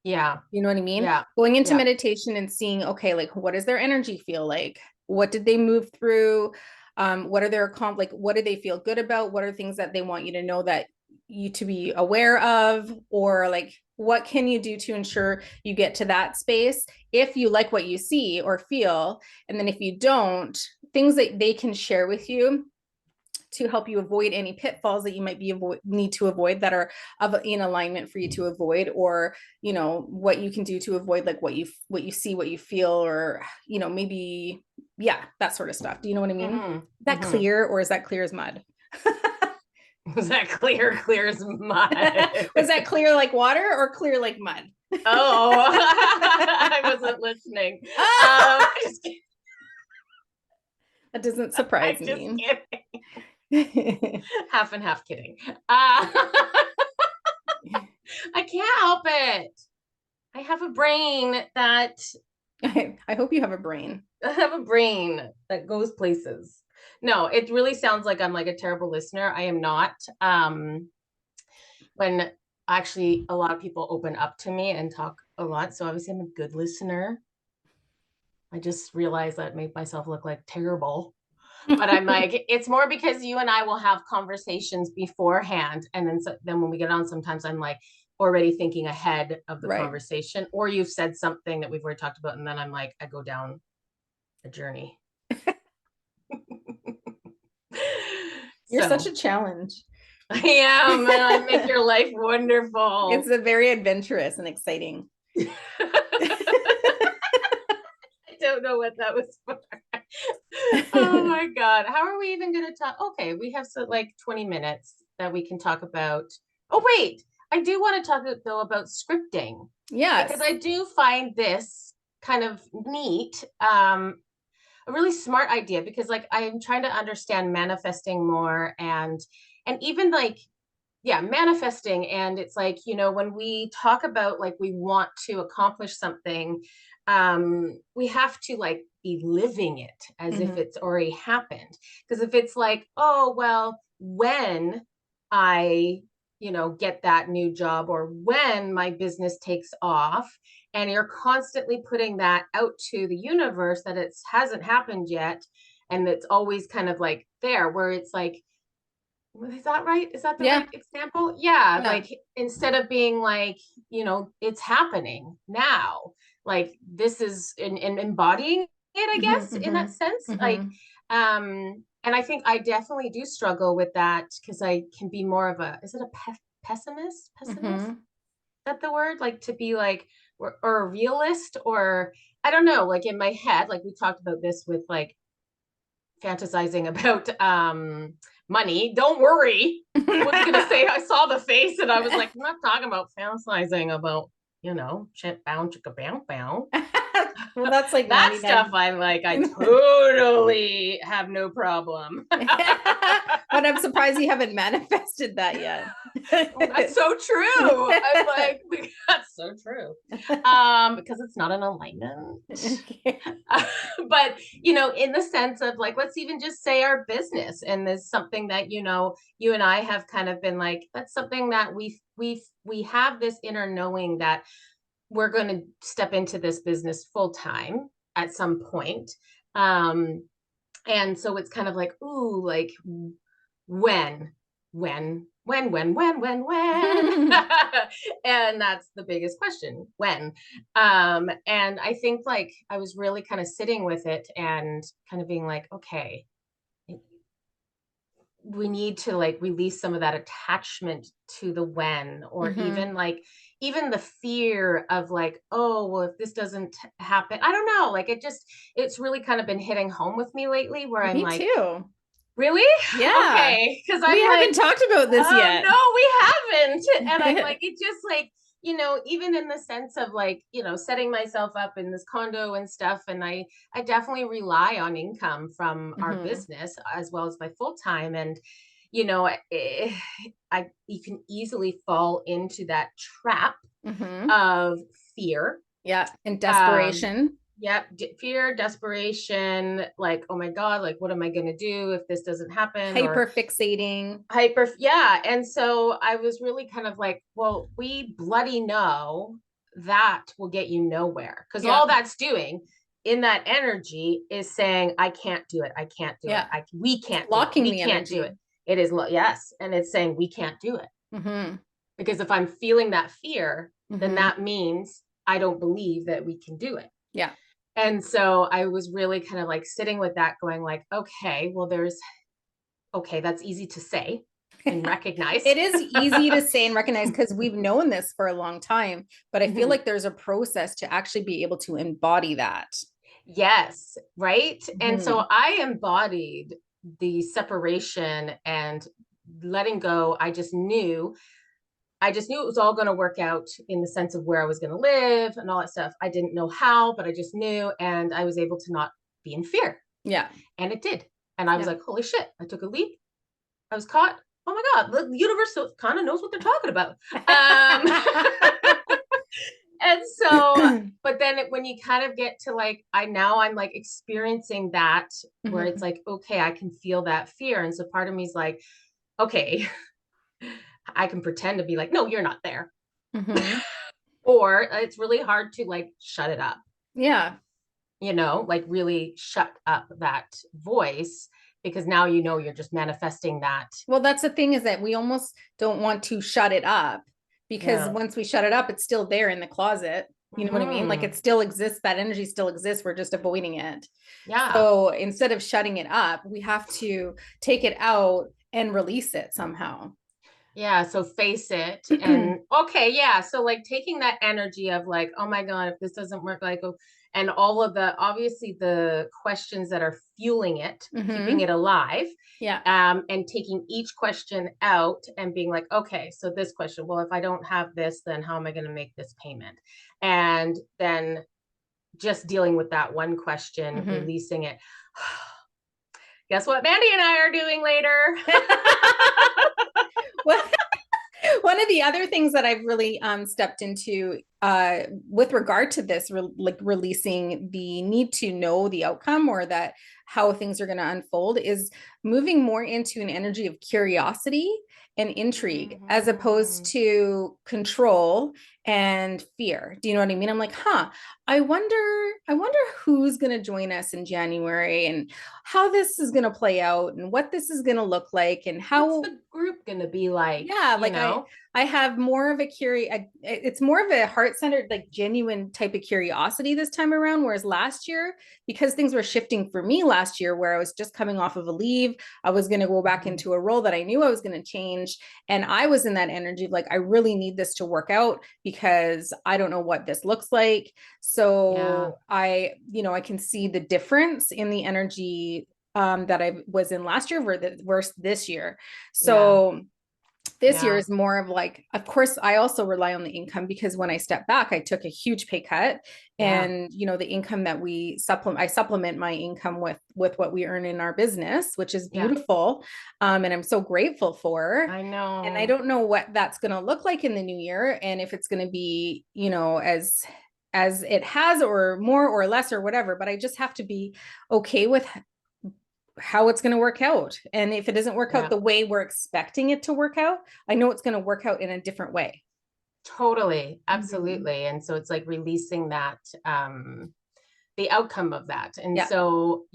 Yeah. You know what I mean? Yeah. Going into Yeah. meditation and seeing, okay, like what does their energy feel like? What did they move through? What are their like what do they feel good about? What are things that they want you to know that you to be aware of? Or like what can you do to ensure you get to that space if you like what you see or feel? And then if you don't, things that they can share with you to help you avoid any pitfalls that you might need to avoid that are in alignment for you to avoid, or what you can do to avoid like what you see, what you feel, or maybe, yeah, that sort of stuff. Do you know what I mean? Mhm. Is that Mhm. clear, or is that clear as mud? Was that clear? Clear as mud. Was that clear like water or clear like mud? Oh, I wasn't listening. Just kidding. That doesn't I'm surprise just me. kidding. Half and half kidding. I can't help it. I have a brain that I hope you have a brain. I have a brain that goes places. No, it really sounds like I'm like a terrible listener. I am not. When actually a lot of people open up to me and talk a lot, so obviously I'm a good listener. I just realized that made myself look like terrible. But I'm like, it's more because you and I will have conversations beforehand, and then when we get on, sometimes I'm like already thinking ahead of the Right. conversation, or you've said something that we've already talked about, and then I'm like, I go down a journey. You're such So a challenge. I am, and I make your life wonderful. It's a very adventurous and exciting. I don't know what that was for. Oh my God. How are we even going to talk? Okay, we have like 20 minutes that we can talk about. Oh, wait. I do want to talk though about scripting, because Yes. I do find this kind of neat. A really smart idea, because like I'm trying to understand manifesting more, and even like, yeah, manifesting. And it's like, when we talk about like we want to accomplish something, we have to like be living it as if Mm-hmm. it's already happened. Because if it's like, oh well, when I get that new job, or when my business takes off, and you're constantly putting that out to the universe that it hasn't happened yet, and it's always kind of like there, where it's like, Is that right? Is that the Yeah. right example? Yeah, Yeah. like instead of being like, it's happening now, like this is in embodying it, I Hmm. guess, in that sense. Like, Hmm. and I think I definitely do struggle with that because I can be more of a, is it a pessimist? Pessimist? Hmm. Is that the word? Like to be like, or a realist, or I don't know, like in my head, like we talked about this with like fantasizing about money. Don't worry. I was gonna say I saw the face and I was like, I'm not talking about fantasizing about, chip bound chicka bound bound. Well, that's like That stuff 99. I'm like, I totally have no problem. But I'm surprised you haven't manifested that yet. Oh, that's so true. I'm like, that's so true. Because it's not an alignment. But in the sense of like, let's even just say our business, and there's something that you and I have kind of been like, that's something that we have this inner knowing that we're going to step into this business full time at some point. um and so it's kind of like, ooh, like when, when. And that's the biggest question, when. And I think like I was really kind of sitting with it and kind of being like, okay, we need to like release some of that attachment to the when, or Hmm. even the fear of like, oh well, if this doesn't happen, I don't know, like it's really kind of been hitting home with me lately where I'm Me like, too. really? Yeah. Okay. Because We I'm haven't like, talked about this oh yet. no, we haven't. And I'm like, it just like, even in the sense of like, setting myself up in this condo and stuff. And I definitely rely on income from our Hmm. business as well as my full time. And, you know, eh, you can easily fall into that trap Hmm. of fear. Yeah. And Um, desperation. Yep, fear, desperation, like, oh my God, like, what am I going to do if this doesn't happen? Or Hyper fixating. hyper, yeah. And so I was really kind of like, well, we bloody know that will get you nowhere, because Yeah. all that's doing in that energy is saying, I can't do it. I can't do it. Yeah. We It's can't do it. blocking We the can't do energy. it. It is, yes. And it's saying, we can't do it. Hmm. Because if I'm feeling that fear, then Hmm. that means I don't believe that we can do it. Yeah. And so I was really kind of like sitting with that, going like, okay, well, okay, that's easy to say and recognize. It is easy to say and recognize because we've known this for a long time, but I feel Mhm. like there's a process to actually be able to embody that. Yes, right. And so Hmm. I embodied the separation and letting go. I just knew it was all going to work out in the sense of where I was going to live and all that stuff. I didn't know how, but I just knew. And I was able to not be in fear. Yeah. And it did. And I was Yeah. like, holy shit, I took a leap. I was caught. Oh my God, the universe kind of knows what they're talking about. Um, and so, but then when you kind of get to like, I'm like experiencing that where it's Hmm. like, okay, I can feel that fear. And so part of me is like, okay, I can pretend to be like, no, you're not there. Hmm. Or it's really hard to like shut it up, Yeah. like really shut up that voice, because now you're just manifesting that. Well, that's the thing, is that we almost don't want to shut it up, because Yeah. once we shut it up, it's still there in the closet. You know what I mean? Like, Hmm. it still exists. That energy still exists. We're just avoiding it. Yeah. So instead of shutting it up, we have to take it out and release it somehow. Yeah, so face it. And okay, yeah, so like taking that energy of like, oh my God, if this doesn't work, like, oh, and all of the obviously the questions that are fueling it, keeping Hmm. it alive, Yeah. and taking each question out and being like, okay, so this question, well, if I don't have this, then how am I going to make this payment? And then just dealing with that one question, Hmm. releasing it. Guess what Mandy and I are doing later? Well, one of the other things that I've really stepped into with regard to this, like releasing the need to know the outcome or that how things are going to unfold, is moving more into an energy of curiosity and intrigue as opposed Mhm. to control and fear. Do you know what I mean? I'm like, I wonder who's going to join us in January and how this is going to play out and what this is going to look like and What's how, the group gonna be like, yeah, you like know? I have more of a it's more of a heart-centered, like genuine type of curiosity this time around, whereas last year, because things were shifting for me last year, where I was just coming off of a leave, I was going to go back Mhm. into a role that I knew I was going to change, and I was in that energy of like, I really need this to work out because I don't know what this looks like. Yeah, So I can see the difference in the energy that I was in last year versus this year. yeah, So this year yeah, is more of like, of course, I also rely on the income because when I step back, I took a huge pay cut. yeah, And the income that I supplement my income with what we earn in our business, which is yeah. beautiful. And I'm so grateful for. I And I know. don't know what that's going to look like in the new year and if it's going to be, as it has or more or less or whatever, but I just have to be okay with how it's going to work out. And if it doesn't work out Yeah. the way we're expecting it to work out, I know it's going to work out in a different way. Totally, Mm-hmm. absolutely. And so it's like releasing that the outcome of that. And Yeah. so,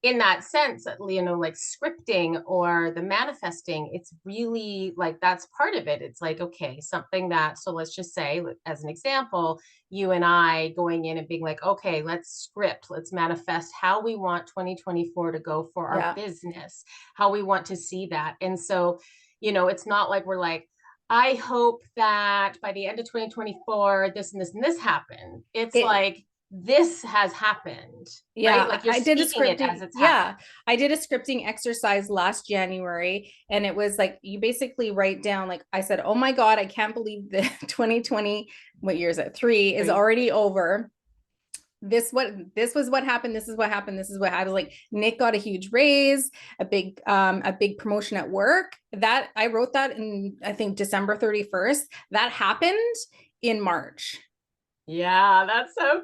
in that sense, like scripting or the manifesting, it's really like that's part of it. It's like, okay, something that, so let's just say, as an example, you and I going in and being like, okay, let's script, let's manifest how we want 2024 to go for our Yeah. business, how we want to see that. And so, it's not like we're like, I hope that by the end of 2024, this and this and this happened. It's It like, this has happened, right? Yeah, Like you're I did a speaking it as scripting. it's Yeah, happened. I did a scripting exercise last January, and it was like you basically write down, like I said, oh my God, I can't believe the 2020, what year is it? Three is Three. already over. This was what happened, this is what happened, this is what happened. Like Nick got a huge raise, a big promotion at work. That I wrote that in, I think, December 31st. That happened in March. Yeah, that's so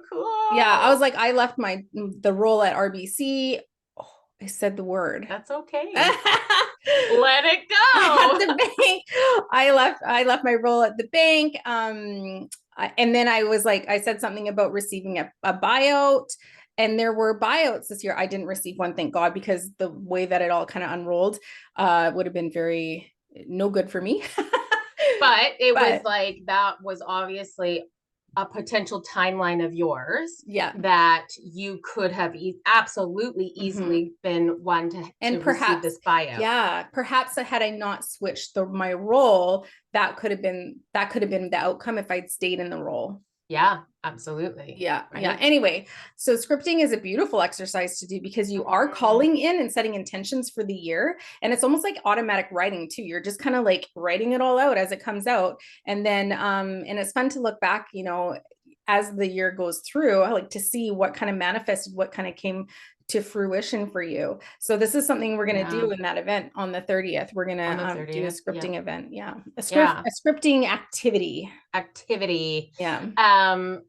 Yeah, I was cool. like, I left the role at RBC. Oh, I said the word. That's At okay. Let it go. the bank. I left my role at the bank. And then I was like, I said something about receiving a buyout. And there were buyouts this year. I didn't receive one, thank God, because the way that it all kind of unrolled would have been very no good for me. But it was But like that was obviously a potential timeline of yours yeah. that you could have absolutely Mhm. easily been one to And receive perhaps, this buyout. yeah, perhaps had I not switched my role, that could have been the outcome if I'd stayed in the role. Yeah, absolutely. Yeah, yeah. Right. Anyway, so scripting is a beautiful exercise to do because you are Mhm. calling in and setting intentions for the year. And it's almost like automatic writing too. You're just kind of like writing it all out as it comes out. And then and it's fun to look back, as the year goes through, I like to see what kind of manifested, what kind of came to fruition for you. So this is something we're going to Yeah. do in that event on the 30th. We're going On the to do a 30th. Yeah. scripting event. Yeah. Yeah. A scripting activity. Activity. Yeah.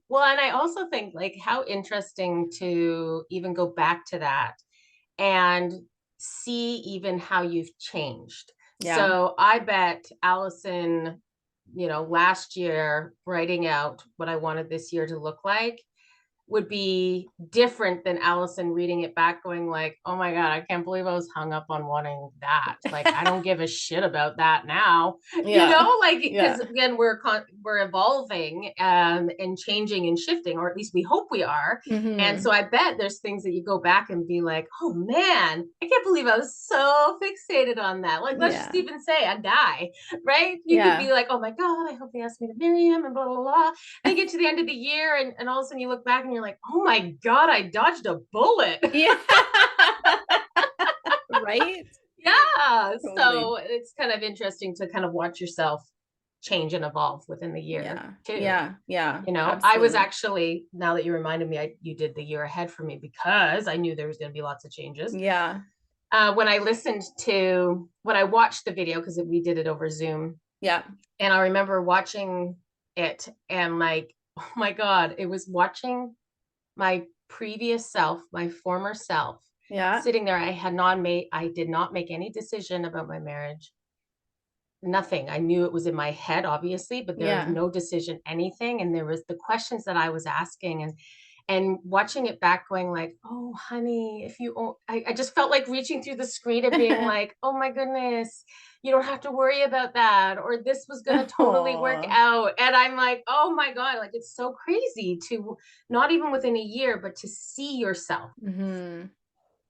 Well, and I also think like how interesting to even go back to that and see even how you've changed. Yeah. So I bet Allison, last year writing out what I wanted this year to look like would be different than Allison reading it back going like, "Oh my god, I can't believe I was hung up on wanting that. Like I don't give a shit about that now." Yeah. Like Yeah. because again we're evolving and changing and shifting, or at least we hope we are. And so Hmm. I bet there's things that you go back and be like, "Oh man, I can't believe I was so fixated on that." Like let's just Yeah. even say a guy, right? You could Yeah. be like, "Oh my god, I hope they asked me to marry him," and blah blah blah. They get to the end of the year and all of a sudden you look back and you're like, oh my God, I dodged a bullet. Yeah. Right? Yeah. Totally. So it's kind of interesting to kind of watch yourself change and evolve within the year Yeah. too. Yeah. Yeah. I was Absolutely. actually, now that you reminded me, you did the year ahead for me because I knew there was going to be lots of changes. Yeah. When I watched the video, because we did it over Zoom, Yeah. and I remember watching. it. And like, oh my God, it was watching my previous self, my former self, Yeah. sitting there. I did not make any decision about my marriage. Nothing. I knew it was in my head, obviously, but there was Yeah. no decision, anything. And there was the questions that I was asking, and watching it back, going like, oh honey, if you I just felt like reaching through the screen and being like, oh my goodness, you don't have to worry about that, or this was going to totally work Oh. out. And I'm like, oh my God, like it's so crazy to, not even within a year, but to see yourself. Mm-hmm.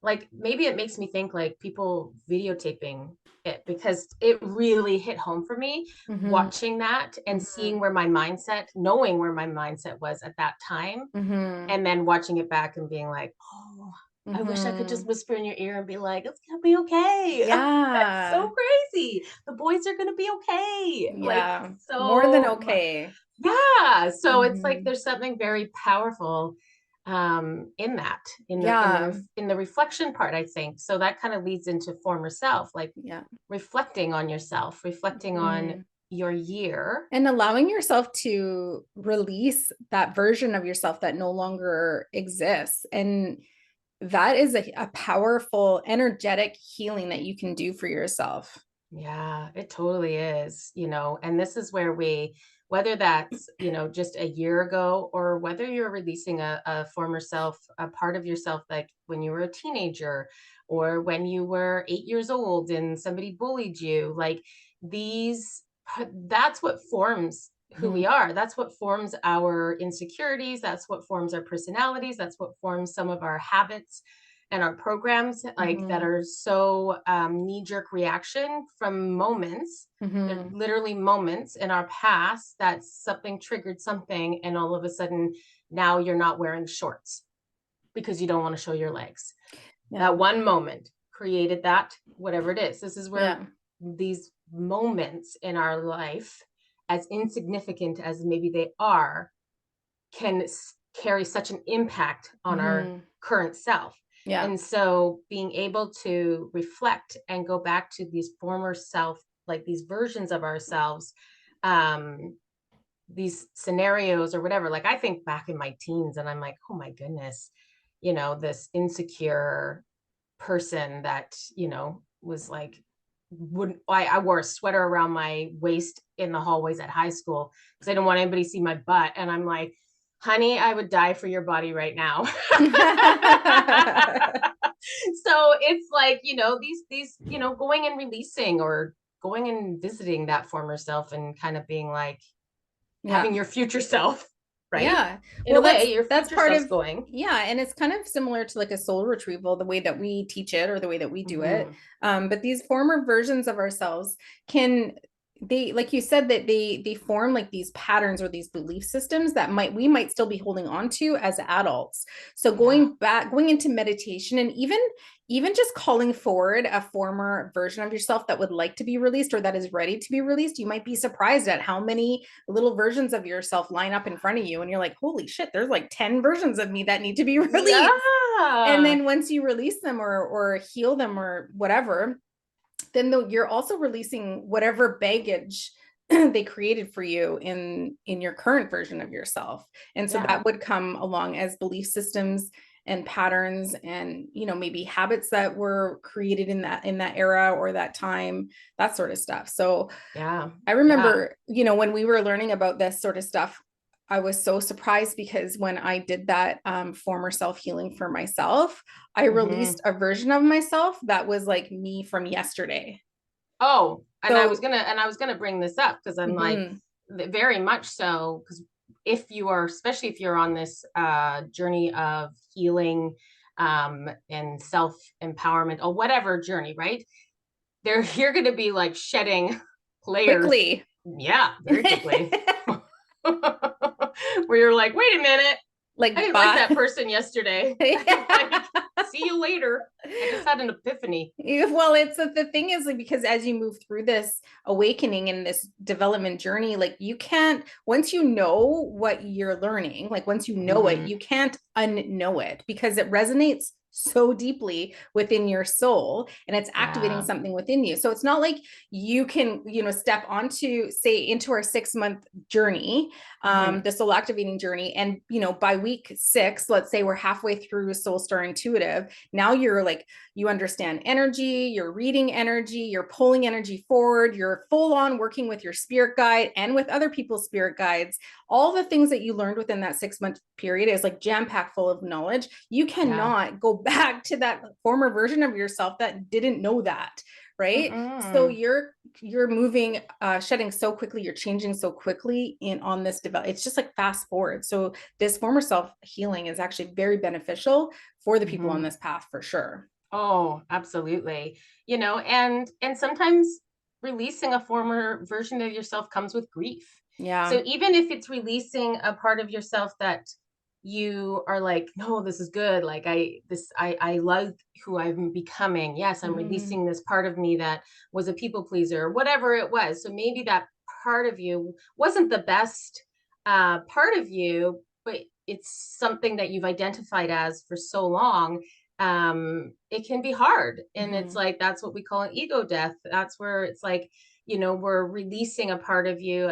Like maybe it makes me think like people videotaping it, because it really hit home for me, Mm-hmm. watching that and Mm-hmm. seeing where my mindset, knowing where my mindset was at that time, Mm-hmm. and then watching it back and being like, oh, I wish I could Mm-hmm. just whisper in your ear and be like, it's gonna be okay. It's so Yeah. crazy. The boys are gonna be okay. Like, Yeah. More than so okay. yeah. So it's like Mm-hmm. there's something very powerful in that, Yeah. in the reflection part, I think. So that kind of leads into former self, like Yeah. reflecting on yourself, reflecting on Mm. your year. And allowing yourself to release that version of yourself that no longer exists. And that is a powerful, energetic healing that you can do for yourself. Yeah, it totally is, and this is where whether that's, just a year ago, or whether you're releasing a former self, a part of yourself, like when you were a teenager, or when you were 8 years old and somebody bullied you, like these, that's what forms who Mhm. we are. That's what forms our insecurities. That's what forms our personalities. That's what forms some of our habits and our programs, like that Mhm. are so knee jerk reaction from moments. They're Mhm. literally moments in our past that something triggered something, and all of a sudden now you're not wearing shorts because you don't want to show your legs. Yeah. That one moment created that, whatever it is. This is where Yeah. these moments in our life, as insignificant as maybe they are, can carry such an impact on our Mhm. current self. Yeah. And so being able to reflect and go back to these former self, like these versions of ourselves, um, these scenarios or whatever. Like I think back in my teens and I'm like, oh my goodness, this insecure person that, was like, wouldn't I wore a sweater around my waist in the hallways at high school because I didn't want anybody to see my butt. And I'm like, honey, I would die for your body right now. So it's like, these, going and releasing, or going and visiting that former self, and kind of being like Yeah. having your future self, right? Yeah. In a Well, way, your that's future part self's of, going. yeah, and it's kind of similar to like a soul retrieval, the way that we teach it or the way that we do it. Mm-hmm. But these former versions of ourselves can, they, like you said, that they form like these patterns or these belief systems that we might still be holding on to as adults. So Yeah. going into meditation, and even just calling forward a former version of yourself that would like to be released or that is ready to be released, you might be surprised at how many little versions of yourself line up in front of you. And you're like, holy shit, there's like 10 versions of me that need to be released. And Yeah. then once you release them or heal them or whatever, then you're also releasing whatever baggage they created for you in your current version of yourself. And so Yeah. that would come along as belief systems and patterns, and maybe habits that were created in that era or that time, that sort of stuff. So Yeah. I Yeah. remember, when we were learning about this sort of stuff, I was so surprised because when I did that former self healing for myself, I Mm-hmm. released a version of myself that was like me from yesterday. Oh, and So, I was gonna bring this up because I'm like, mhm, very much so, because if you are, especially if you're on this journey of healing, and self empowerment, or whatever journey, right? There, you're gonna be like shedding layers. quickly. Yeah, very quickly. Where you're like, wait a minute, I Like, didn't like bye. that person yesterday. Like, see you later. I just had an epiphany. Well, it's the thing is like, because as you move through this awakening and this development journey, like you can't, once you know what you're learning, like once you know it, Mm-hmm. you can't unknow it because it resonates so deeply within your soul, and it's activating Yeah. something within you. So it's not like you can, step onto, say, into our 6 month journey, Hmm. the soul activating journey. And, by week 6, let's say we're halfway through Soul Star Intuitive. Now you're like, you understand energy, you're reading energy, you're pulling energy forward, you're full on working with your spirit guide and with other people's spirit guides. All the things that you learned within that 6 month period is like jam packed full of knowledge. You Yeah. cannot go back to that former version of yourself that didn't know that, right? So Mm-mm. you're moving, shedding so quickly, you're changing so quickly in on this develop. It's just like fast forward. So this former self healing is actually very beneficial for the people on Hmm. this path for sure. Oh, absolutely. And sometimes releasing a former version of yourself comes with grief. Yeah. So even if it's releasing a part of yourself that you are like, no, this is good. Like I love who I'm becoming. Yes, I'm Mm-hmm. releasing this part of me that was a people pleaser, or whatever it was. So maybe that part of you wasn't the best part of you, but it's something that you've identified as for so long. It can be hard, and it's Mm-hmm. like that's what we call an ego death. That's where it's like, we're releasing a part of you,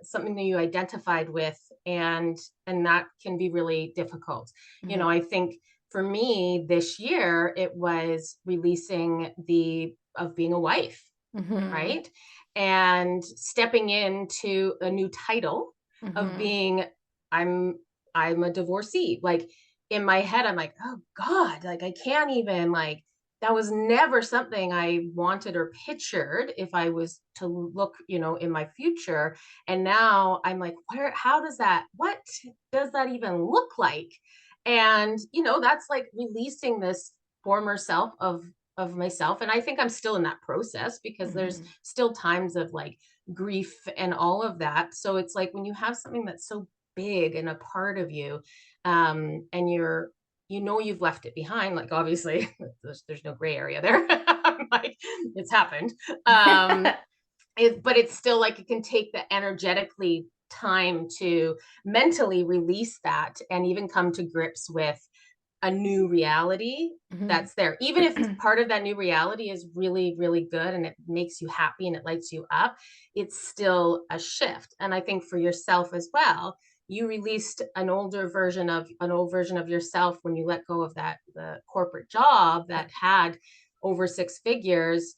something that you identified with, and that can be really difficult. Mm-hmm. I think for me this year it was releasing the of being a wife, Mm-hmm. right? And stepping into a new title of Mm-hmm. being, I'm I'm a divorcee. Like in my head, I'm like, oh God, like I can't even, like, that was never something I wanted or pictured if I was to look, in my future. And now I'm like, what does that even look like? And, that's like releasing this former self of myself. And I think I'm still in that process because there's Mm-hmm. still times of like grief and all of that. So it's like when you have something that's so big and a part of you, and you've left it behind, like obviously there's no gray area there. Like it's happened. But it's still like it can take the energetically time to mentally release that and even come to grips with a new reality Mm-hmm. that's there. Even if part of that new reality is really, really good and it makes you happy and it lights you up, it's still a shift. And I think for yourself as well, you released an old version of yourself when you let go of the corporate job that had over 6 figures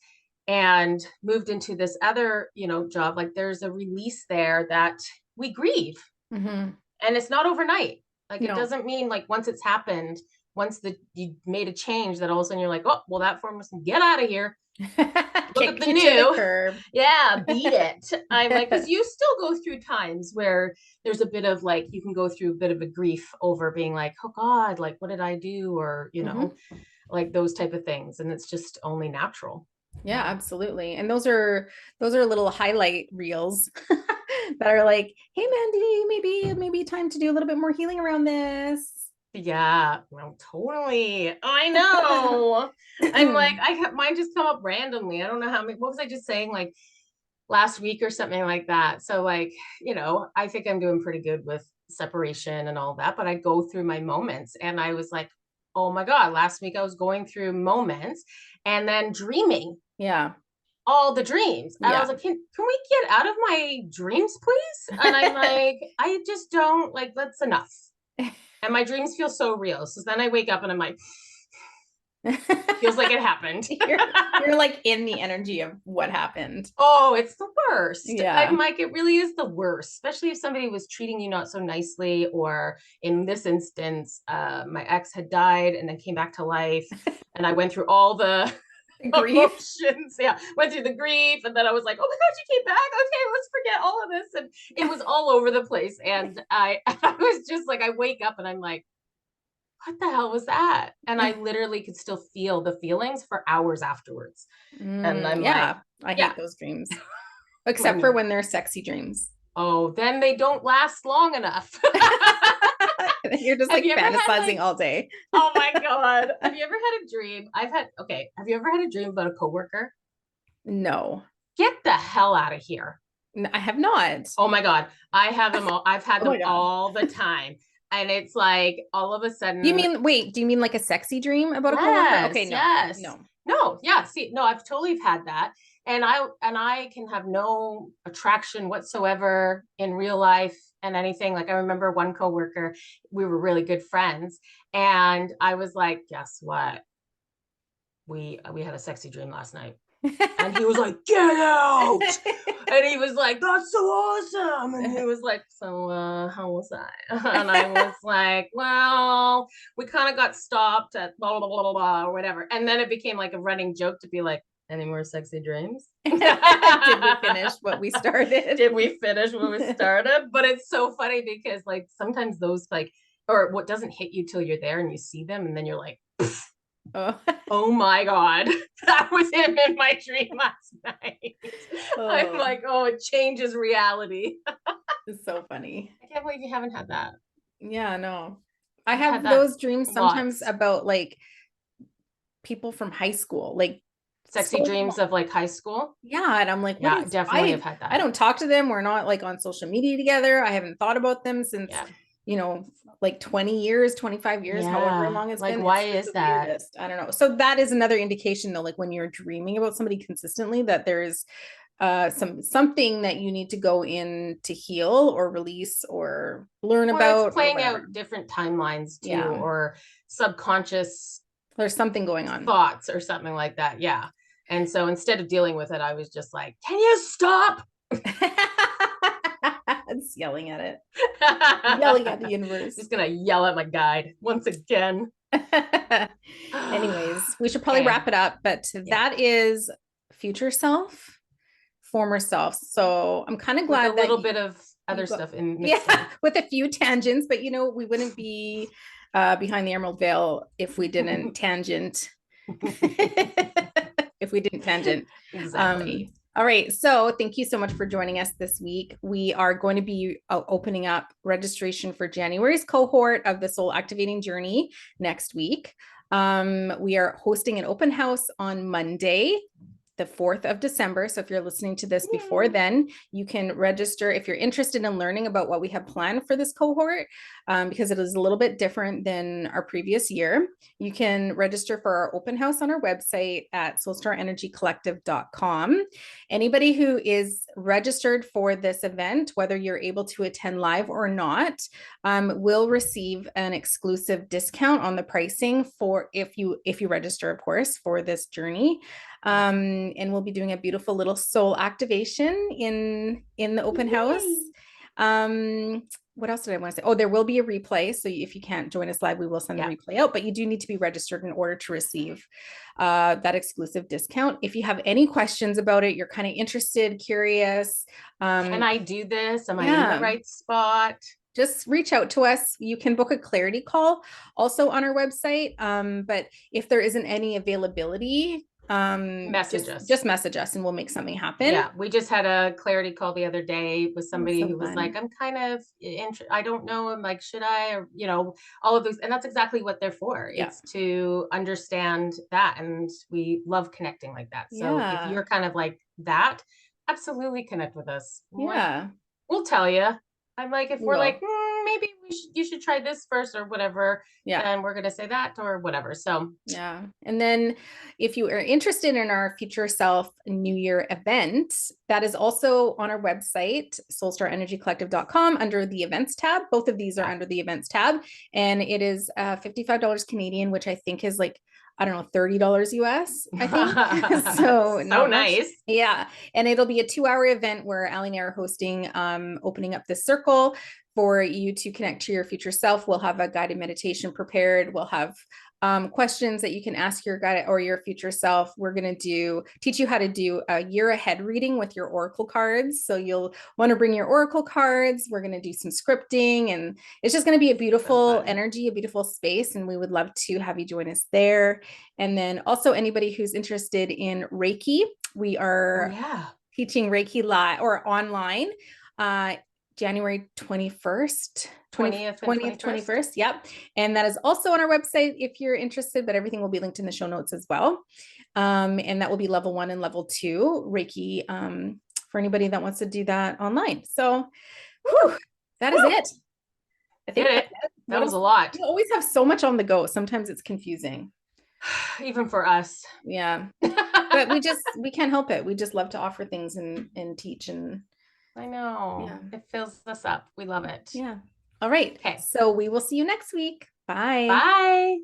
and moved into this other, job. Like there's a release there that we grieve, Mm-hmm. and it's not overnight. Like it No. doesn't mean like once it's happened, once you made a change, that all of a sudden you're like, oh well, that form must get out of here. Look at Kick the you to the new. curb. Yeah, beat it. I'm like, because you still go through times where there's a bit of like, you can go through a bit of a grief over being like, oh God, like what did I do? Or, Mm-hmm. like those type of things. And it's just only natural. Yeah, absolutely. And those are little highlight reels that are like, hey Mandy, maybe time to do a little bit more healing around this. Yeah, no, totally. I know. I'm like, mine just come up randomly. I don't know how many, what was I just saying? Like last week or something like that. So like, I think I'm doing pretty good with separation and all that, but I go through my moments and I was like, oh my God, last week I was going through moments and then dreaming Yeah. all the dreams. And I was Yeah. like, can we get out of my dreams, please? And I'm like, I just don't like, that's enough. And my dreams feel so real. So then I wake up and I'm like, feels like it happened. you're like in the energy of what happened. Oh, it's the worst. I'm Yeah. like, it really is the worst, especially if somebody was treating you not so nicely, or in this instance, my ex had died and then came back to life. And I went through all the Grief. emotions. Yeah, went through the grief. And then I was like, oh my God, you came back. Okay, let's forget all of this. And it was all over the place. And I was just like, I wake up and I'm like, what the hell was that? And I literally could still feel the feelings for hours afterwards. And I'm like, Yeah, I yeah, hate those dreams, except for when when they're sexy dreams. oh, then they don't last long enough. You're just Have like you ever had fantasizing like, all day. oh my God, have you ever had a dream? Okay, have you ever had a dream about a coworker? No, Get the hell out of here. I have not. Oh my God, I have them all. I've had Oh them my God. all the time. And it's like all of a Do you sudden, mean, wait, do you mean like a sexy dream about a coworker? Okay, yes, no, yes. no. No, yeah. See, no, I've totally had that. And I can have no attraction whatsoever in real life and anything. Like I remember one coworker, we were really good friends, and I was like, guess what? We had a sexy dream last night. And he was like, get out. And he was like, that's so awesome. And he was like, so how was I? And I was like, well, we kind of got stopped at blah, blah, blah, blah, blah, or whatever. And then it became like a running joke to be like, any more sexy dreams? Did we finish what we started? Did we finish what we started? But it's so funny because like sometimes those like, or what doesn't hit you till you're there and you see them and then you're like, Oh. oh my God, that was him in my dream last night. I'm Oh, like, oh, it changes reality. it's so funny. I can't believe you haven't had that. Yeah, no. I I've had have that those dreams sometimes lots. about like people from high school, like Sexy so dreams of like high school. yeah, and I'm like, what Yeah, is definitely have had I that. don't talk to them. We're not like on social media together. I haven't thought about them since, Yeah. you know, like 20 years, 25 years, however Yeah. long it's Like, been. why It's just is the that? weirdest. I don't know. So that is another indication though, like when you're dreaming about somebody consistently, that there's something that you need to go in to heal or release or learn Or it's about or playing whatever. out different timelines too, Yeah. or subconscious There's something going on. thoughts or something like that. Yeah. And so instead of dealing with it, I was just like, can you stop? It's yelling at it, yelling at the universe. Just gonna yell at my guide once again. Anyways, we should probably Okay. wrap it up, but Yeah. that is future self, former self. So I'm kind of With a glad that little bit of you other got, stuff in mixed yeah, in. with a few tangents, but you know, we wouldn't be behind the Emerald Veil if we didn't tangent. If we didn't tangent. Exactly. All right. So thank you so much for joining us this week. We are going to be opening up registration for January's cohort of the Soul Activating Journey next week. We are hosting an open house on Monday, the 4th of December. So if you're listening to this before then, you can register if you're interested in learning about what we have planned for this cohort, because it is a little bit different than our previous year. You can register for our open house on our website at soulstarenergycollective.com. Anybody who is registered for this event, whether you're able to attend live or not, will receive an exclusive discount on the pricing for if you register, of course, for this journey. And we'll be doing a beautiful little soul activation in the open house. What else did I want to say? Oh, there will be a replay. So if you can't join us live, we will send the Yeah. replay out, but you do need to be registered in order to receive that exclusive discount. If you have any questions about it, you're kind of interested, curious. Can I do this? Am I in the Yeah, right spot? just reach out to us. You can book a clarity call also on our website. But if there isn't any availability, Message us. just message us and we'll make something happen. Yeah, we just had a clarity call the other day with That was somebody so who was like, fun. I'm kind of, I don't know. I'm like, should I, or, all of those. And that's exactly what they're for. Yeah. It's to understand that. And we love connecting like that. So if Yeah. you're kind of like that, absolutely connect with us. I'm like, Yeah. we'll tell you. I'm like, if We we're like, will. maybe you should try this first or whatever, Yeah. then we're going to say that or whatever. So Yeah. And then if you are interested in our Future Self New Year event, that is also on our website, soulstarenergycollective.com under the events tab. Both of these are yeah. under the events tab. And it is $55 Canadian, which I think is like, I don't know, $30 US, I think. So not much. Nice. Yeah. And it'll be a 2-hour event where Ali and I are hosting, opening up this circle for you to connect to your future self. We'll have a guided meditation prepared. We'll have questions that you can ask your guide or your future self. We're going to teach you how to do a year ahead reading with your oracle cards. So you'll want to bring your oracle cards. We're going to do some scripting, and it's just going to be a beautiful energy, a beautiful space. And we would love to have you join us there. And then also anybody who's interested in Reiki, we are teaching Reiki live or online. January 21st, 20th, 21st. Yep. And that is also on our website if you're interested, but everything will be linked in the show notes as well. And that will be level 1 and level 2 Reiki for anybody that wants to do that online. So that is it. I Did think that's it. it. That What was else? a lot, We always have so much on the go. Sometimes it's confusing. even for us. Yeah. But we can't help it. We just love to offer things and teach and I know. yeah. It fills us up. We love it. Yeah. All right. Okay. So we will see you next week. Bye. Bye.